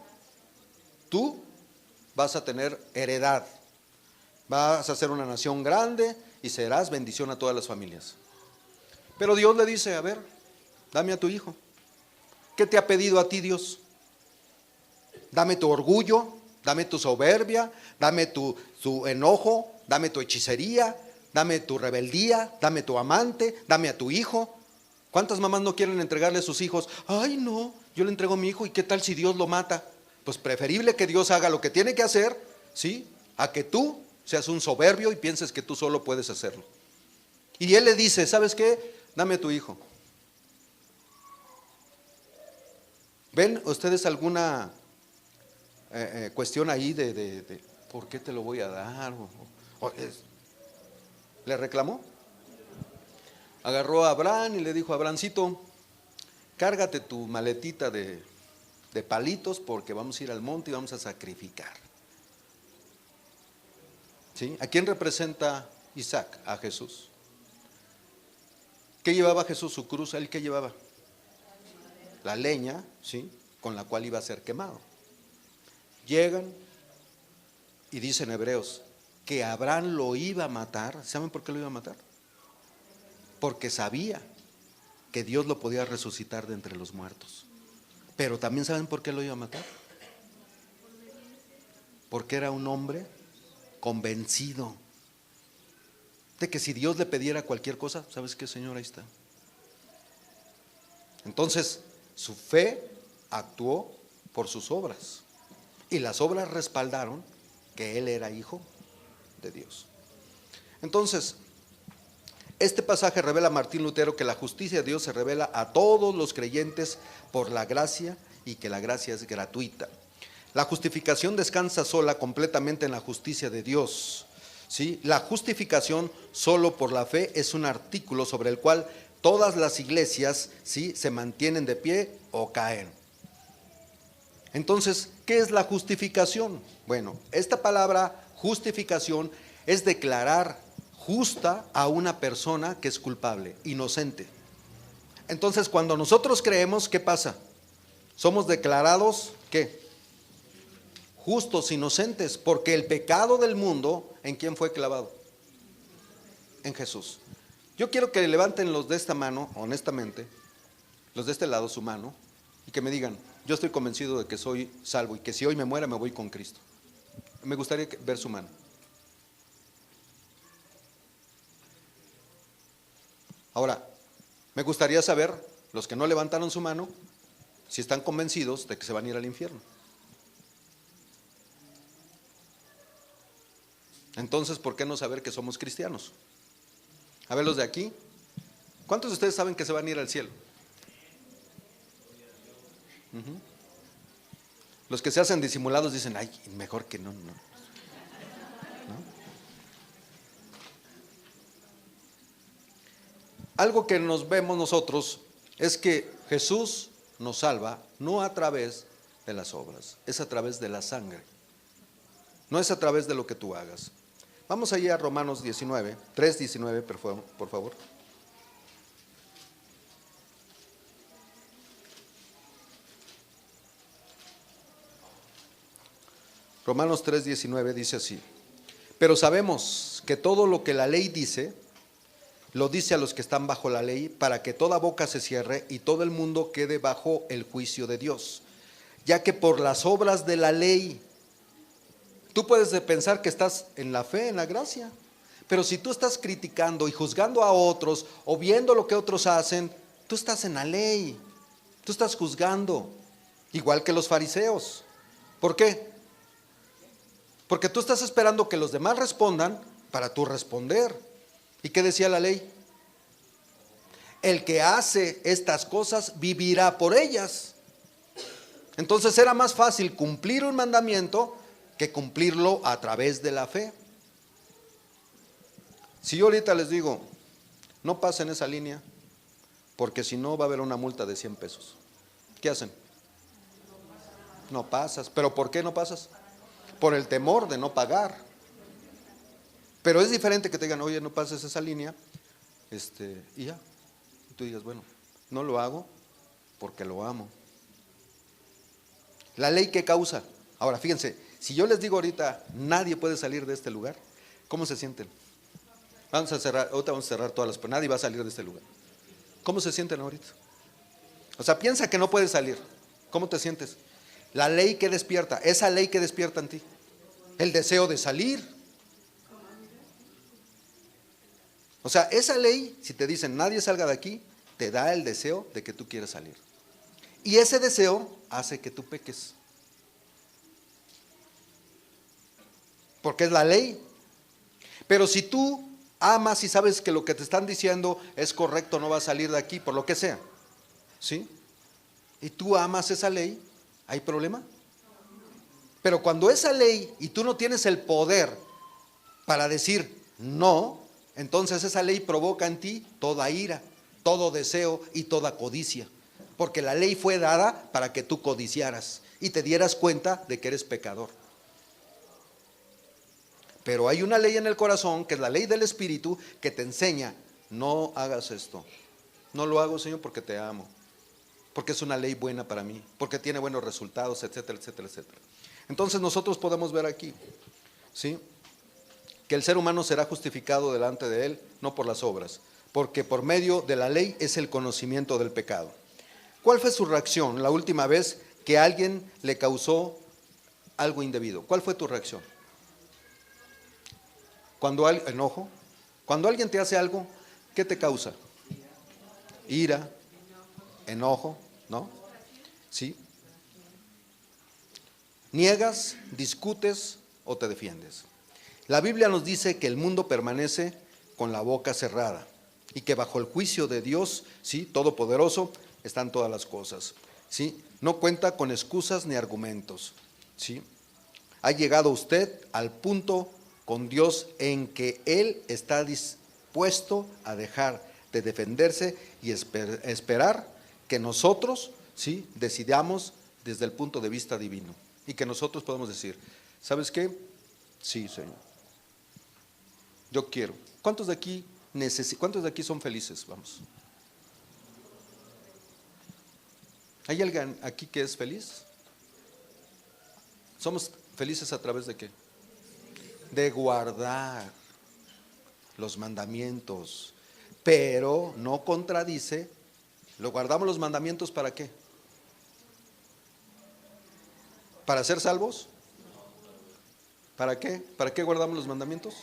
tú vas a tener heredad. Vas a ser una nación grande y serás bendición a todas las familias. Pero Dios le dice, a ver, dame a tu hijo. ¿Qué te ha pedido a ti Dios? Dame tu orgullo, dame tu soberbia, dame tu enojo, dame tu hechicería, dame tu rebeldía, dame tu amante, dame a tu hijo. ¿Cuántas mamás no quieren entregarle a sus hijos? Ay no, yo le entrego a mi hijo y ¿qué tal si Dios lo mata? Pues preferible que Dios haga lo que tiene que hacer, ¿sí? A que tú seas un soberbio y pienses que tú solo puedes hacerlo. Y él le dice, ¿sabes qué? Dame a tu hijo. ¿Ven ustedes alguna cuestión ahí de por qué te lo voy a dar? ¿Le reclamó? Agarró a Abraham y le dijo: Abrahamcito, cárgate tu maletita de palitos porque vamos a ir al monte y vamos a sacrificar. ¿Sí? ¿A quién representa Isaac? A Jesús. ¿Qué llevaba Jesús? Su cruz. ¿Él qué llevaba? La leña, ¿sí?, con la cual iba a ser quemado. Llegan y dicen Hebreos que Abraham lo iba a matar. ¿Saben por qué lo iba a matar? Porque sabía que Dios lo podía resucitar de entre los muertos. Pero también ¿saben por qué lo iba a matar? Porque era un hombre convencido de que si Dios le pidiera cualquier cosa, ¿sabes qué, Señor? Ahí está. Entonces, su fe actuó por sus obras, y las obras respaldaron que él era hijo de Dios. Entonces, este pasaje revela a Martín Lutero que la justicia de Dios se revela a todos los creyentes por la gracia, y que la gracia es gratuita. La justificación descansa sola completamente en la justicia de Dios, ¿sí? La justificación solo por la fe es un artículo sobre el cual todas las iglesias, ¿sí?, se mantienen de pie o caen. Entonces, ¿qué es la justificación? Bueno, esta palabra justificación es declarar justa a una persona que es culpable, inocente. Entonces, cuando nosotros creemos, ¿qué pasa? Somos declarados, ¿qué? Justos, inocentes, porque el pecado del mundo, ¿en quién fue clavado? En Jesús. Yo quiero que levanten los de esta mano, honestamente, los de este lado su mano, y que me digan: yo estoy convencido de que soy salvo y que si hoy me muera me voy con Cristo. Me gustaría ver su mano. Ahora, me gustaría saber, los que no levantaron su mano, si están convencidos de que se van a ir al infierno. Entonces, ¿por qué no saber que somos cristianos? A ver, los de aquí, ¿cuántos de ustedes saben que se van a ir al cielo? Los que se hacen disimulados dicen: ay, mejor que no. ¿No? Algo que nos vemos nosotros es que Jesús nos salva no a través de las obras, es a través de la sangre. No es a través de lo que tú hagas. Vamos allá a Romanos 19, 3:19, por favor. Romanos 3:19 dice así: pero sabemos que todo lo que la ley dice, lo dice a los que están bajo la ley, para que toda boca se cierre y todo el mundo quede bajo el juicio de Dios. Ya que por las obras de la ley, tú puedes pensar que estás en la fe, en la gracia, pero si tú estás criticando y juzgando a otros o viendo lo que otros hacen, tú estás en la ley, tú estás juzgando, igual que los fariseos. ¿Por qué? Porque tú estás esperando que los demás respondan para tú responder. ¿Y qué decía la ley? El que hace estas cosas vivirá por ellas. Entonces era más fácil cumplir un mandamiento que cumplirlo a través de la fe. Si yo ahorita les digo: no pasen esa línea, porque si no va a haber una multa de 100 pesos. ¿Qué hacen? No pasas. ¿Pero por qué no pasas? Por el temor de no pagar. Pero es diferente que te digan: oye, no pases esa línea, y ya. Y tú digas: bueno, no lo hago porque lo amo. ¿La ley qué causa? Ahora, fíjense, si yo les digo ahorita: nadie puede salir de este lugar, ¿cómo se sienten? Vamos a cerrar, ahorita vamos a cerrar todas las puertas, nadie va a salir de este lugar. ¿Cómo se sienten ahorita? O sea, piensa que no puedes salir. ¿Cómo te sientes? La ley que despierta, esa ley que despierta en ti, el deseo de salir. O sea, esa ley, si te dicen nadie salga de aquí, te da el deseo de que tú quieres salir. Y ese deseo hace que tú peques. Porque es la ley. Pero si tú amas y sabes que lo que te están diciendo es correcto, no vas a salir de aquí, por lo que sea, ¿sí? y tú amas esa ley, ¿hay problema? Pero cuando esa ley y tú no tienes el poder para decir no, entonces esa ley provoca en ti toda ira, todo deseo y toda codicia. Porque la ley fue dada para que tú codiciaras y te dieras cuenta de que eres pecador. Pero hay una ley en el corazón, que es la ley del Espíritu, que te enseña: no hagas esto. No lo hago, Señor, porque te amo, porque es una ley buena para mí, porque tiene buenos resultados, etcétera, etcétera, etcétera. Entonces nosotros podemos ver aquí, ¿sí?, que el ser humano será justificado delante de Él, no por las obras, porque por medio de la ley es el conocimiento del pecado. ¿Cuál fue su reacción la última vez que alguien le causó algo indebido? ¿Cuál fue tu reacción? Enojo. Cuando alguien te hace algo, ¿qué te causa? Ira, enojo, ¿no? ¿Sí? ¿Niegas, discutes o te defiendes? La Biblia nos dice que el mundo permanece con la boca cerrada y que bajo el juicio de Dios, ¿sí?, todopoderoso, están todas las cosas, ¿sí? No cuenta con excusas ni argumentos, ¿sí? Ha llegado usted al punto con Dios en que Él está dispuesto a dejar de defenderse y esperar que nosotros, ¿sí?, decidamos desde el punto de vista divino y que nosotros podamos decir: ¿sabes qué? Sí, Señor, yo quiero. ¿Cuántos de aquí son felices? Vamos. ¿Hay alguien aquí que es feliz? ¿Somos felices a través de qué? De guardar los mandamientos, pero no contradice. ¿Lo guardamos los mandamientos para qué? ¿Para ser salvos? ¿Para qué? ¿Para qué guardamos los mandamientos?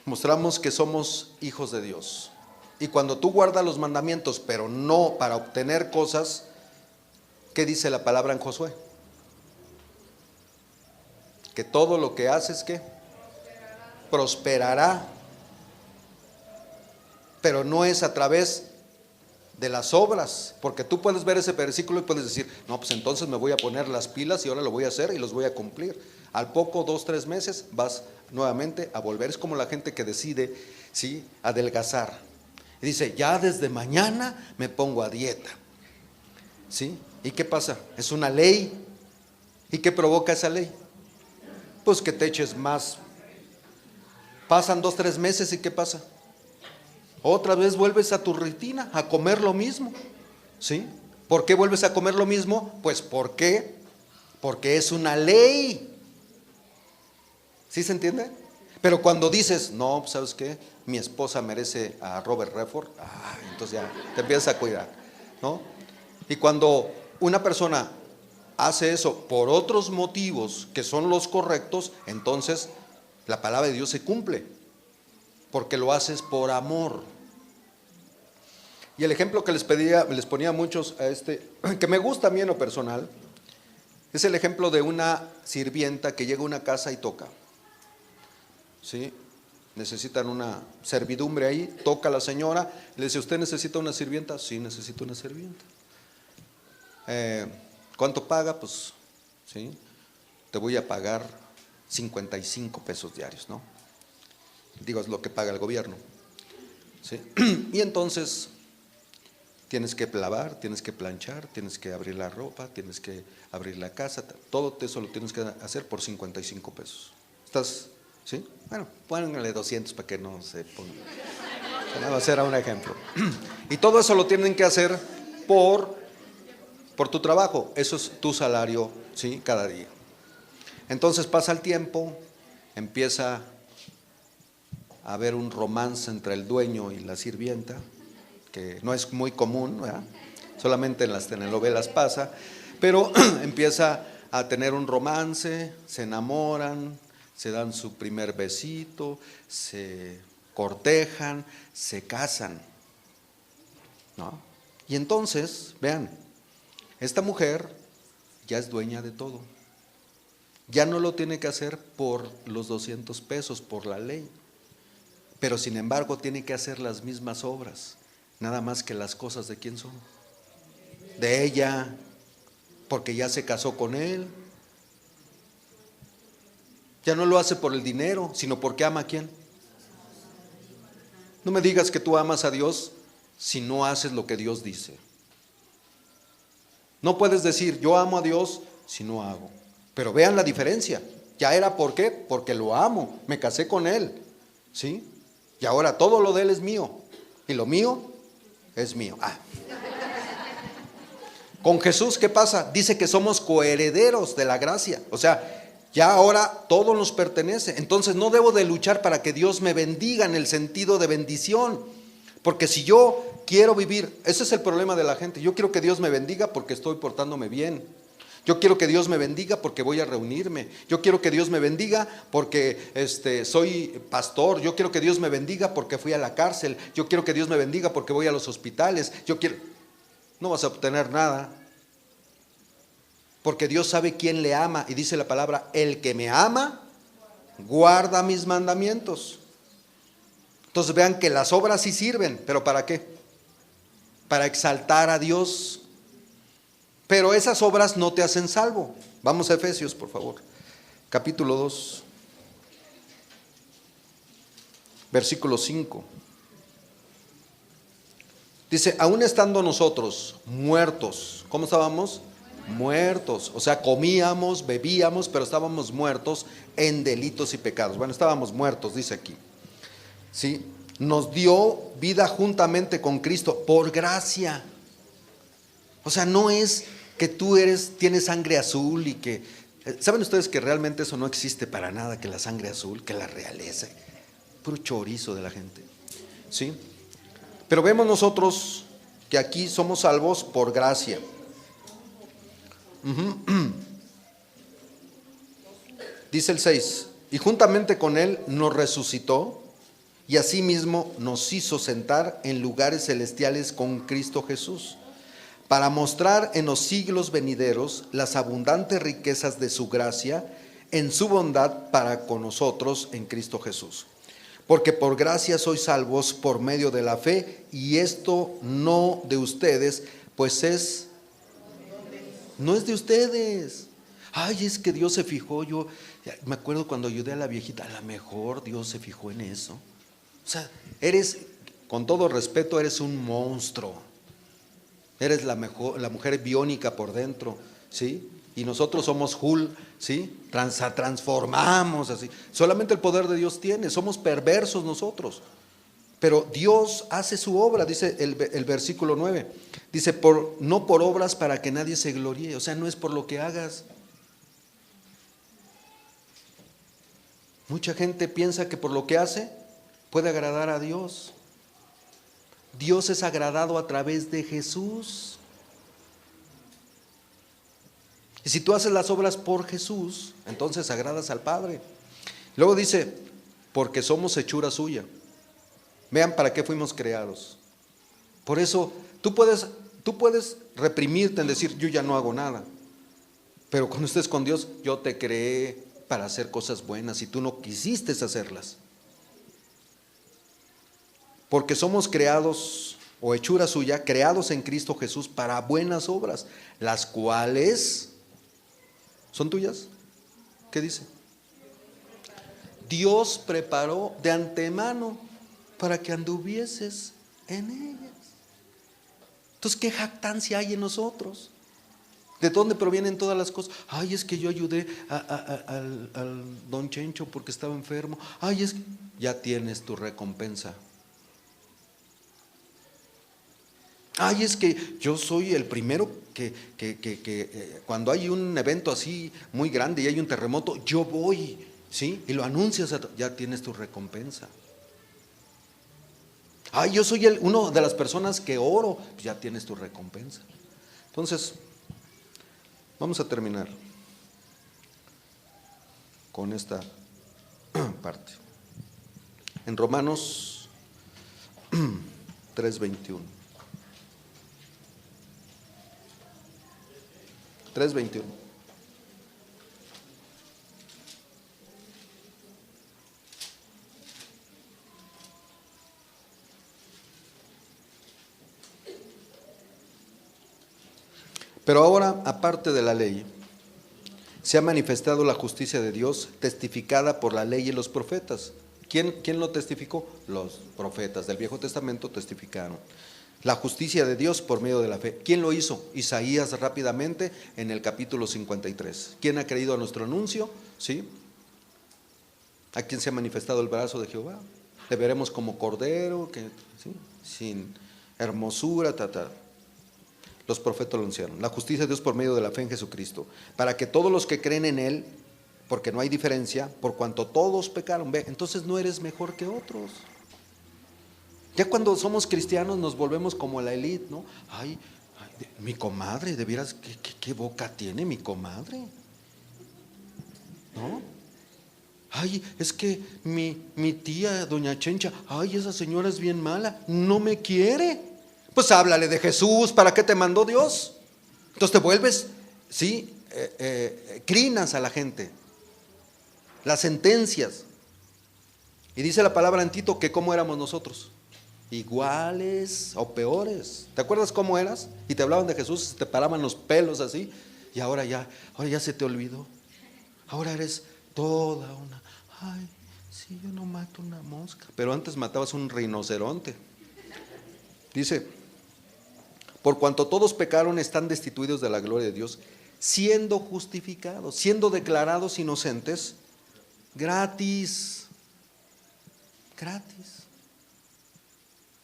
Mostramos que somos hijos de Dios. Y cuando tú guardas los mandamientos, pero no para obtener cosas, ¿qué dice la palabra en Josué? Que todo lo que haces, ¿qué? Prosperará. Pero no es a través de las obras, porque tú puedes ver ese versículo y puedes decir: no, pues entonces me voy a poner las pilas y ahora lo voy a hacer y los voy a cumplir. Al poco, 2, 3 meses, vas nuevamente a volver. Es como la gente que decide, ¿sí?, adelgazar. Y dice: ya desde mañana me pongo a dieta, ¿sí? ¿Y qué pasa? Es una ley. ¿Y qué provoca esa ley? Pues que te eches más. Pasan 2, 3 meses y ¿qué pasa? Otra vez vuelves a tu rutina, a comer lo mismo, ¿sí? ¿Por qué vuelves a comer lo mismo? Pues ¿por qué? Porque es una ley. ¿Sí se entiende? Pero cuando dices: no, ¿sabes qué? Mi esposa merece a Robert Redford, entonces ya te empiezas a cuidar, ¿no? Y cuando una persona hace eso por otros motivos que son los correctos, entonces la palabra de Dios se cumple, porque lo haces por amor. Y el ejemplo que les ponía a muchos, que me gusta a mí en lo personal, es el ejemplo de una sirvienta que llega a una casa y toca, ¿sí? Necesitan una servidumbre ahí, toca a la señora, le dice: ¿usted necesita una sirvienta? Sí, necesito una sirvienta. ¿Cuánto paga? Pues, ¿sí?, te voy a pagar 55 pesos diarios, ¿no? Digo, es lo que paga el gobierno, ¿sí? Y entonces tienes que lavar, tienes que planchar, tienes que abrir la ropa, tienes que abrir la casa, todo eso lo tienes que hacer por 55 pesos. ¿Estás? ¿Sí? Bueno, pónganle 200 para que no se ponga. Va a ser un ejemplo. Y todo eso lo tienen que hacer por tu trabajo. Eso es tu salario, ¿sí?, cada día. Entonces pasa el tiempo, empieza a haber un romance entre el dueño y la sirvienta, que no es muy común, ¿verdad? Solamente en las telenovelas pasa, pero empieza a tener un romance, se enamoran, se dan su primer besito, se cortejan, se casan, ¿no? Y entonces, vean, esta mujer ya es dueña de todo. Ya no lo tiene que hacer por los 200 pesos, por la ley, pero sin embargo tiene que hacer las mismas obras. Nada más que las cosas de quién son. De ella, porque ya se casó con él. Ya no lo hace por el dinero, sino porque ama a quién. No me digas que tú amas a Dios si no haces lo que Dios dice. No puedes decir yo amo a Dios si no hago. Pero vean la diferencia. Ya era ¿por qué? Porque lo amo, me casé con él, ¿sí? Y ahora todo lo de él es mío y lo mío es mío. Con Jesús, ¿qué pasa? Dice que somos coherederos de la gracia. O sea, ya ahora todo nos pertenece. Entonces no debo de luchar para que Dios me bendiga en el sentido de bendición. Porque si yo quiero vivir, ese es el problema de la gente. Yo quiero que Dios me bendiga porque estoy portándome bien. Yo quiero que Dios me bendiga porque voy a reunirme. Yo quiero que Dios me bendiga porque soy pastor. Yo quiero que Dios me bendiga porque fui a la cárcel. Yo quiero que Dios me bendiga porque voy a los hospitales. No vas a obtener nada. Porque Dios sabe quién le ama. Y dice la palabra, el que me ama, guarda mis mandamientos. Entonces vean que las obras sí sirven. ¿Pero para qué? Para exaltar a Dios. Pero esas obras no te hacen salvo. Vamos a Efesios, por favor. Capítulo 2. Versículo 5. Dice, aún estando nosotros muertos. ¿Cómo estábamos? Muertos. O sea, comíamos, bebíamos, pero estábamos muertos en delitos y pecados. Bueno, estábamos muertos, dice aquí. ¿Sí? Nos dio vida juntamente con Cristo por gracia. O sea, no es que tú tienes sangre azul y que... ¿Saben ustedes que realmente eso no existe para nada, que la sangre azul, que la realeza? Puro chorizo de la gente. ¿Sí? Pero vemos nosotros que aquí somos salvos por gracia. Dice el 6, y juntamente con él nos resucitó y asimismo nos hizo sentar en lugares celestiales con Cristo Jesús, para mostrar en los siglos venideros las abundantes riquezas de su gracia en su bondad para con nosotros en Cristo Jesús. Porque por gracia sois salvos por medio de la fe, y esto no de ustedes, pues no es de ustedes. Ay, es que Dios se fijó. Yo me acuerdo cuando ayudé a la viejita, a lo mejor Dios se fijó en eso. O sea, con todo respeto, eres un monstruo. Eres la mujer biónica por dentro, ¿sí? Y nosotros somos Hulk, ¿sí? Transformamos así. Solamente el poder de Dios tiene. Somos perversos nosotros. Pero Dios hace su obra, dice el versículo 9. Dice, no por obras para que nadie se gloríe. O sea, no es por lo que hagas. Mucha gente piensa que por lo que hace puede agradar a Dios. Dios es agradado a través de Jesús. Y si tú haces las obras por Jesús, entonces agradas al Padre. Luego dice, porque somos hechura suya. Vean para qué fuimos creados. Por eso tú puedes reprimirte en decir, yo ya no hago nada. Pero cuando estés con Dios, yo te creé para hacer cosas buenas y tú no quisiste hacerlas. Porque somos creados, o hechura suya, creados en Cristo Jesús para buenas obras, las cuales son tuyas. ¿Qué dice? Dios preparó de antemano para que anduvieses en ellas. Entonces, ¿qué jactancia hay en nosotros? ¿De dónde provienen todas las cosas? Ay, es que yo ayudé al don Chencho porque estaba enfermo. Ay, es que ya tienes tu recompensa. Ay, es que yo soy el primero que cuando hay un evento así muy grande y hay un terremoto, yo voy, ¿sí? Y lo anuncias, ya tienes tu recompensa. Ay, yo soy uno de las personas que oro, pues ya tienes tu recompensa. Entonces, vamos a terminar con esta parte. En Romanos 3:21. 3:21. Pero ahora, aparte de la ley, se ha manifestado la justicia de Dios testificada por la ley y los profetas. ¿Quién lo testificó? Los profetas del Viejo Testamento testificaron. La justicia de Dios por medio de la fe. ¿Quién lo hizo? Isaías rápidamente en el capítulo 53. ¿Quién ha creído a nuestro anuncio? ¿Sí? ¿A quién se ha manifestado el brazo de Jehová? Le veremos como cordero, ¿sí? Sin hermosura, Los profetas lo anunciaron. La justicia de Dios por medio de la fe en Jesucristo, para que todos los que creen en Él, porque no hay diferencia, por cuanto todos pecaron, ve, entonces no eres mejor que otros. Ya cuando somos cristianos nos volvemos como la élite, ¿no? Ay, mi comadre, de veras, ¿qué boca tiene mi comadre? ¿No? Ay, es que mi tía, doña Chencha, ay, esa señora es bien mala, no me quiere. Pues háblale de Jesús, ¿para qué te mandó Dios? Entonces te vuelves, ¿sí? Crinas a la gente, las sentencias. Y dice la palabra en Tito que cómo éramos nosotros, iguales o peores. ¿Te acuerdas cómo eras? Y te hablaban de Jesús, te paraban los pelos así, y ahora ya se te olvidó. Ahora eres toda una, ay, sí, yo no mato una mosca, pero antes matabas un rinoceronte. Dice, por cuanto todos pecaron, están destituidos de la gloria de Dios, siendo justificados, siendo declarados inocentes, gratis.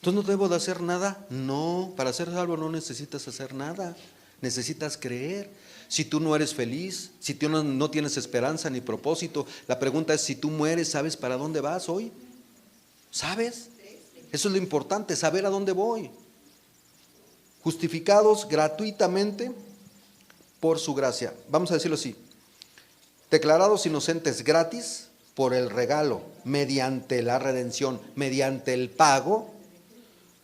Entonces, ¿no debo de hacer nada? No, para ser salvo no necesitas hacer nada, necesitas creer. Si tú no eres feliz, si tú no tienes esperanza ni propósito, la pregunta es, si tú mueres, ¿sabes para dónde vas hoy? ¿Sabes? Eso es lo importante, saber a dónde voy. Justificados gratuitamente por su gracia. Vamos a decirlo así, declarados inocentes gratis por el regalo, mediante la redención, mediante el pago,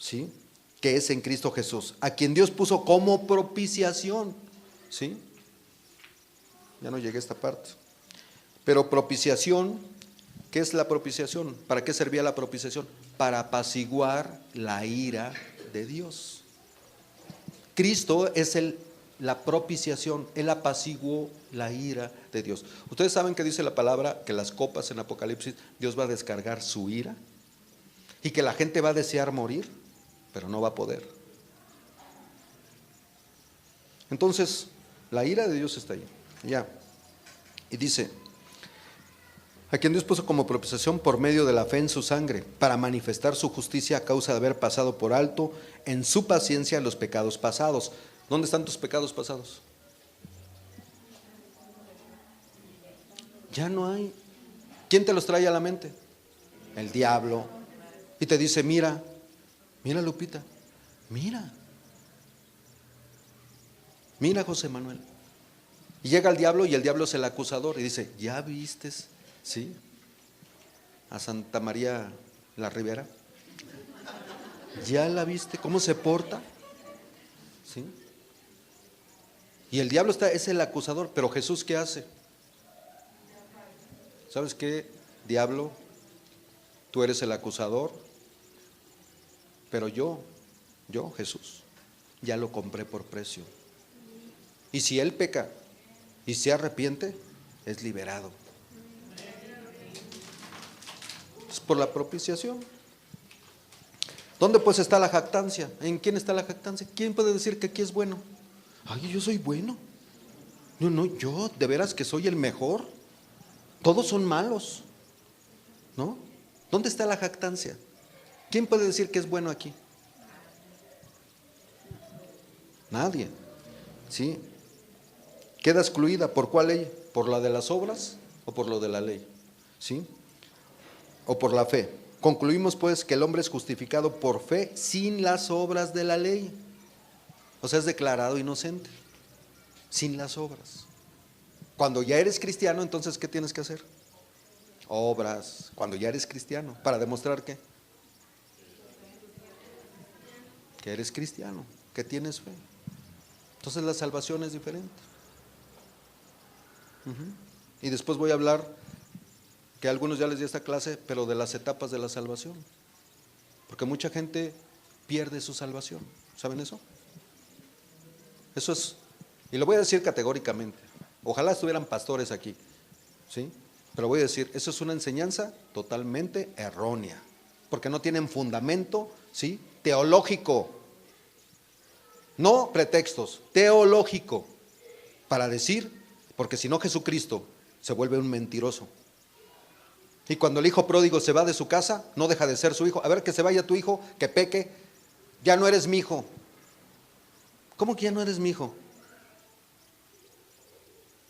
¿sí?, que es en Cristo Jesús, a quien Dios puso como propiciación, ¿sí? Ya no llegué a esta parte. Pero propiciación, ¿qué es la propiciación? ¿Para qué servía la propiciación? Para apaciguar la ira de Dios. Cristo es la propiciación, Él apaciguó la ira de Dios. Ustedes saben que dice la palabra que las copas en Apocalipsis, Dios va a descargar su ira y que la gente va a desear morir, pero no va a poder. Entonces, la ira de Dios está ahí, ya. Y dice, a quien Dios puso como propiciación por medio de la fe en su sangre, para manifestar su justicia a causa de haber pasado por alto en su paciencia los pecados pasados. ¿Dónde están tus pecados pasados? Ya no hay. ¿Quién te los trae a la mente? El diablo. Y te dice, mira Lupita, mira José Manuel. Y llega el diablo y el diablo es el acusador y dice, ¿ya vistes, sí, a Santa María la Ribera? ¿Ya la viste cómo se porta? ¿Sí? Y el diablo es el acusador, pero Jesús, ¿qué hace? ¿Sabes qué, diablo? Tú eres el acusador, pero yo, Jesús, ya lo compré por precio. Y si él peca y se arrepiente, es liberado. Es por la propiciación. ¿Dónde pues está la jactancia? ¿En quién está la jactancia? ¿Quién puede decir que aquí es bueno? Ay, yo soy bueno. No, yo de veras que soy el mejor. Todos son malos, ¿no? ¿Dónde está la jactancia? ¿Quién puede decir que es bueno aquí? Nadie, ¿sí? Queda excluida, ¿por cuál ley? ¿Por la de las obras o por lo de la ley? ¿Sí? ¿O por la fe? Concluimos pues que el hombre es justificado por fe sin las obras de la ley. O sea, es declarado inocente, sin las obras. Cuando ya eres cristiano, entonces, ¿qué tienes que hacer? Obras, cuando ya eres cristiano, ¿para demostrar qué? Que eres cristiano, que tienes fe. Entonces la salvación es diferente. Y después voy a hablar, que a algunos ya les di esta clase, pero de las etapas de la salvación. Porque mucha gente pierde su salvación. ¿Saben eso? Eso es Y lo voy a decir categóricamente. Ojalá estuvieran pastores aquí, ¿sí? Pero voy a decir, eso es una enseñanza totalmente errónea, porque no tienen fundamento, ¿sí?, teológico. No pretextos, teológico, para decir, porque si no Jesucristo se vuelve un mentiroso. Y cuando el hijo pródigo se va de su casa, no deja de ser su hijo. A ver, que se vaya tu hijo, que peque, ya no eres mi hijo. ¿Cómo que ya no eres mi hijo?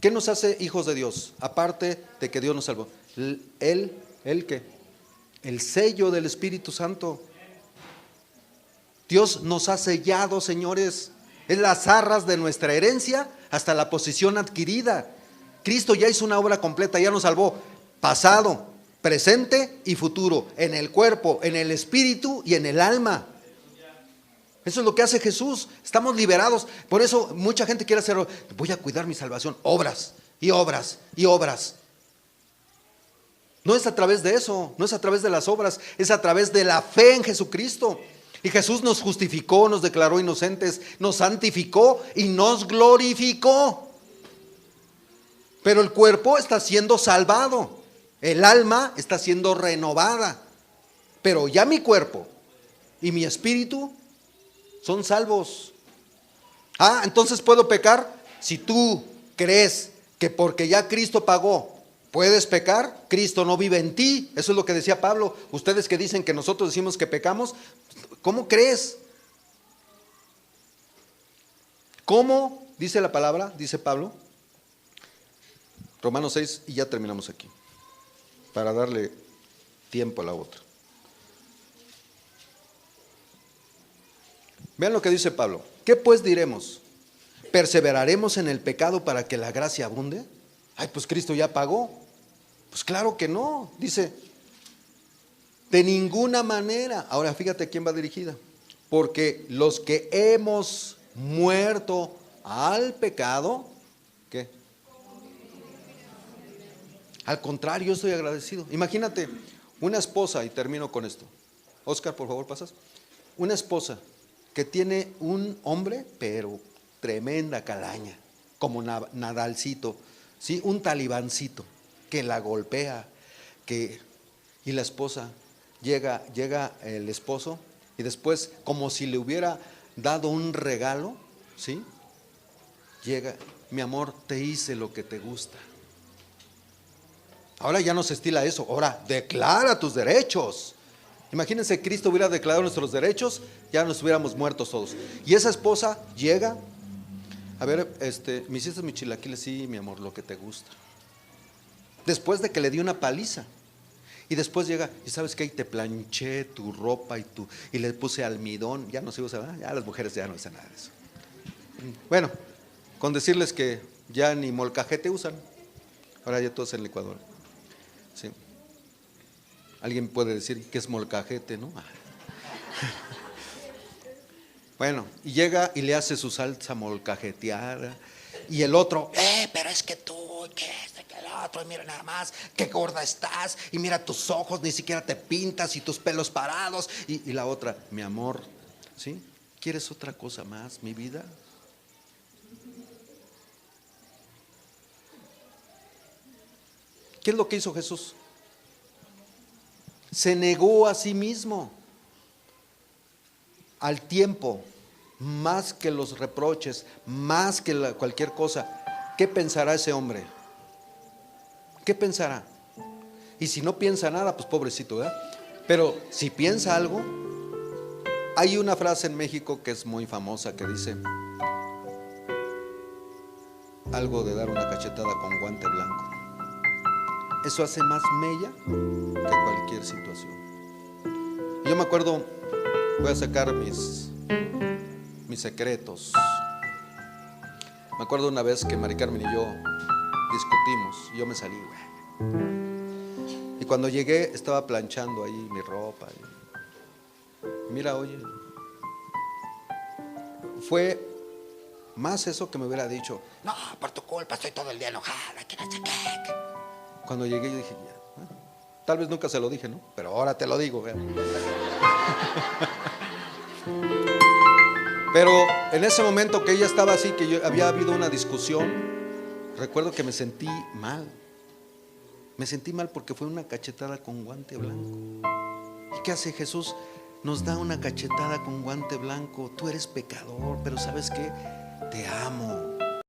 ¿Qué nos hace hijos de Dios? Aparte de que Dios nos salvó. ¿El qué? El sello del Espíritu Santo. Dios nos ha sellado, señores. Es las arras de nuestra herencia hasta la posesión adquirida. Cristo ya hizo una obra completa, ya nos salvó. Pasado, presente y futuro. En el cuerpo, en el espíritu y en el alma. Eso es lo que hace Jesús. Estamos liberados. Por eso mucha gente quiere hacer, voy a cuidar mi salvación. Obras y obras y obras. No es a través de eso, no es a través de las obras, es a través de la fe en Jesucristo. Y Jesús nos justificó, nos declaró inocentes, nos santificó y nos glorificó. Pero el cuerpo está siendo salvado, el alma está siendo renovada. Pero ya mi cuerpo y mi espíritu son salvos. Entonces puedo pecar. Si tú crees que porque ya Cristo pagó puedes pecar, Cristo no vive en ti. Eso es lo que decía Pablo. Ustedes que dicen que nosotros decimos que pecamos, ¿cómo crees? ¿Cómo? Dice la palabra, dice Pablo, Romanos 6, y ya terminamos aquí, para darle tiempo a la otra. Vean lo que dice Pablo. ¿Qué pues diremos? ¿Perseveraremos en el pecado para que la gracia abunde? Pues Cristo ya pagó. Pues claro que no. Dice, de ninguna manera. Ahora fíjate a quién va dirigida. Porque los que hemos muerto al pecado, ¿qué? Al contrario, yo estoy agradecido. Imagínate, una esposa, y termino con esto. Oscar, por favor, pasas. Una esposa que tiene un hombre, pero tremenda calaña, como Nadalcito, ¿sí? Un talibancito que la golpea, y la esposa llega el esposo, y después, como si le hubiera dado un regalo, ¿sí? Llega, mi amor, te hice lo que te gusta. Ahora ya no se estila eso, ahora declara tus derechos. Imagínense, Cristo hubiera declarado nuestros derechos, ya nos hubiéramos muertos todos. Y esa esposa llega, a ver, ¿me hiciste mis chilaquiles? Sí, mi amor, lo que te gusta. Después de que le dio una paliza. Y después llega, y sabes qué, te planché tu ropa y le puse almidón. Ya no se usa, ¿verdad? Ya las mujeres ya no usan nada de eso. Bueno, con decirles que ya ni molcajete usan. Ahora ya todos en licuadora. Sí. Alguien puede decir que es molcajete, ¿no? Bueno, y llega y le hace su salsa molcajeteada. Y el otro, pero es que tú, que el otro, mira nada más, qué gorda estás, y mira tus ojos, ni siquiera te pintas, y tus pelos parados. Y la otra, mi amor, ¿sí? ¿Quieres otra cosa más, mi vida? ¿Qué es lo que hizo Jesús? Se negó a sí mismo, al tiempo, más que los reproches, más que cualquier cosa. ¿Qué pensará ese hombre? ¿Qué pensará? Y si no piensa nada, pues pobrecito, ¿verdad? Pero si piensa algo, hay una frase en México que es muy famosa que dice algo de dar una cachetada con guante blanco. Eso hace más mella que cualquier situación. Yo me acuerdo, voy a sacar mis secretos. Me acuerdo una vez que Mari Carmen y yo discutimos, y yo me salí, y cuando llegué estaba planchando ahí mi ropa. Y mira, oye, fue más eso que me hubiera dicho, no, por tu culpa estoy todo el día enojada, que no sé qué. Cuando llegué yo dije, tal vez nunca se lo dije, ¿no? Pero ahora te lo digo, vean. Pero en ese momento que ella estaba así, que había habido una discusión, recuerdo que me sentí mal. Me sentí mal porque fue una cachetada con guante blanco. ¿Y qué hace Jesús? Nos da una cachetada con guante blanco. Tú eres pecador, pero ¿sabes qué? Te amo.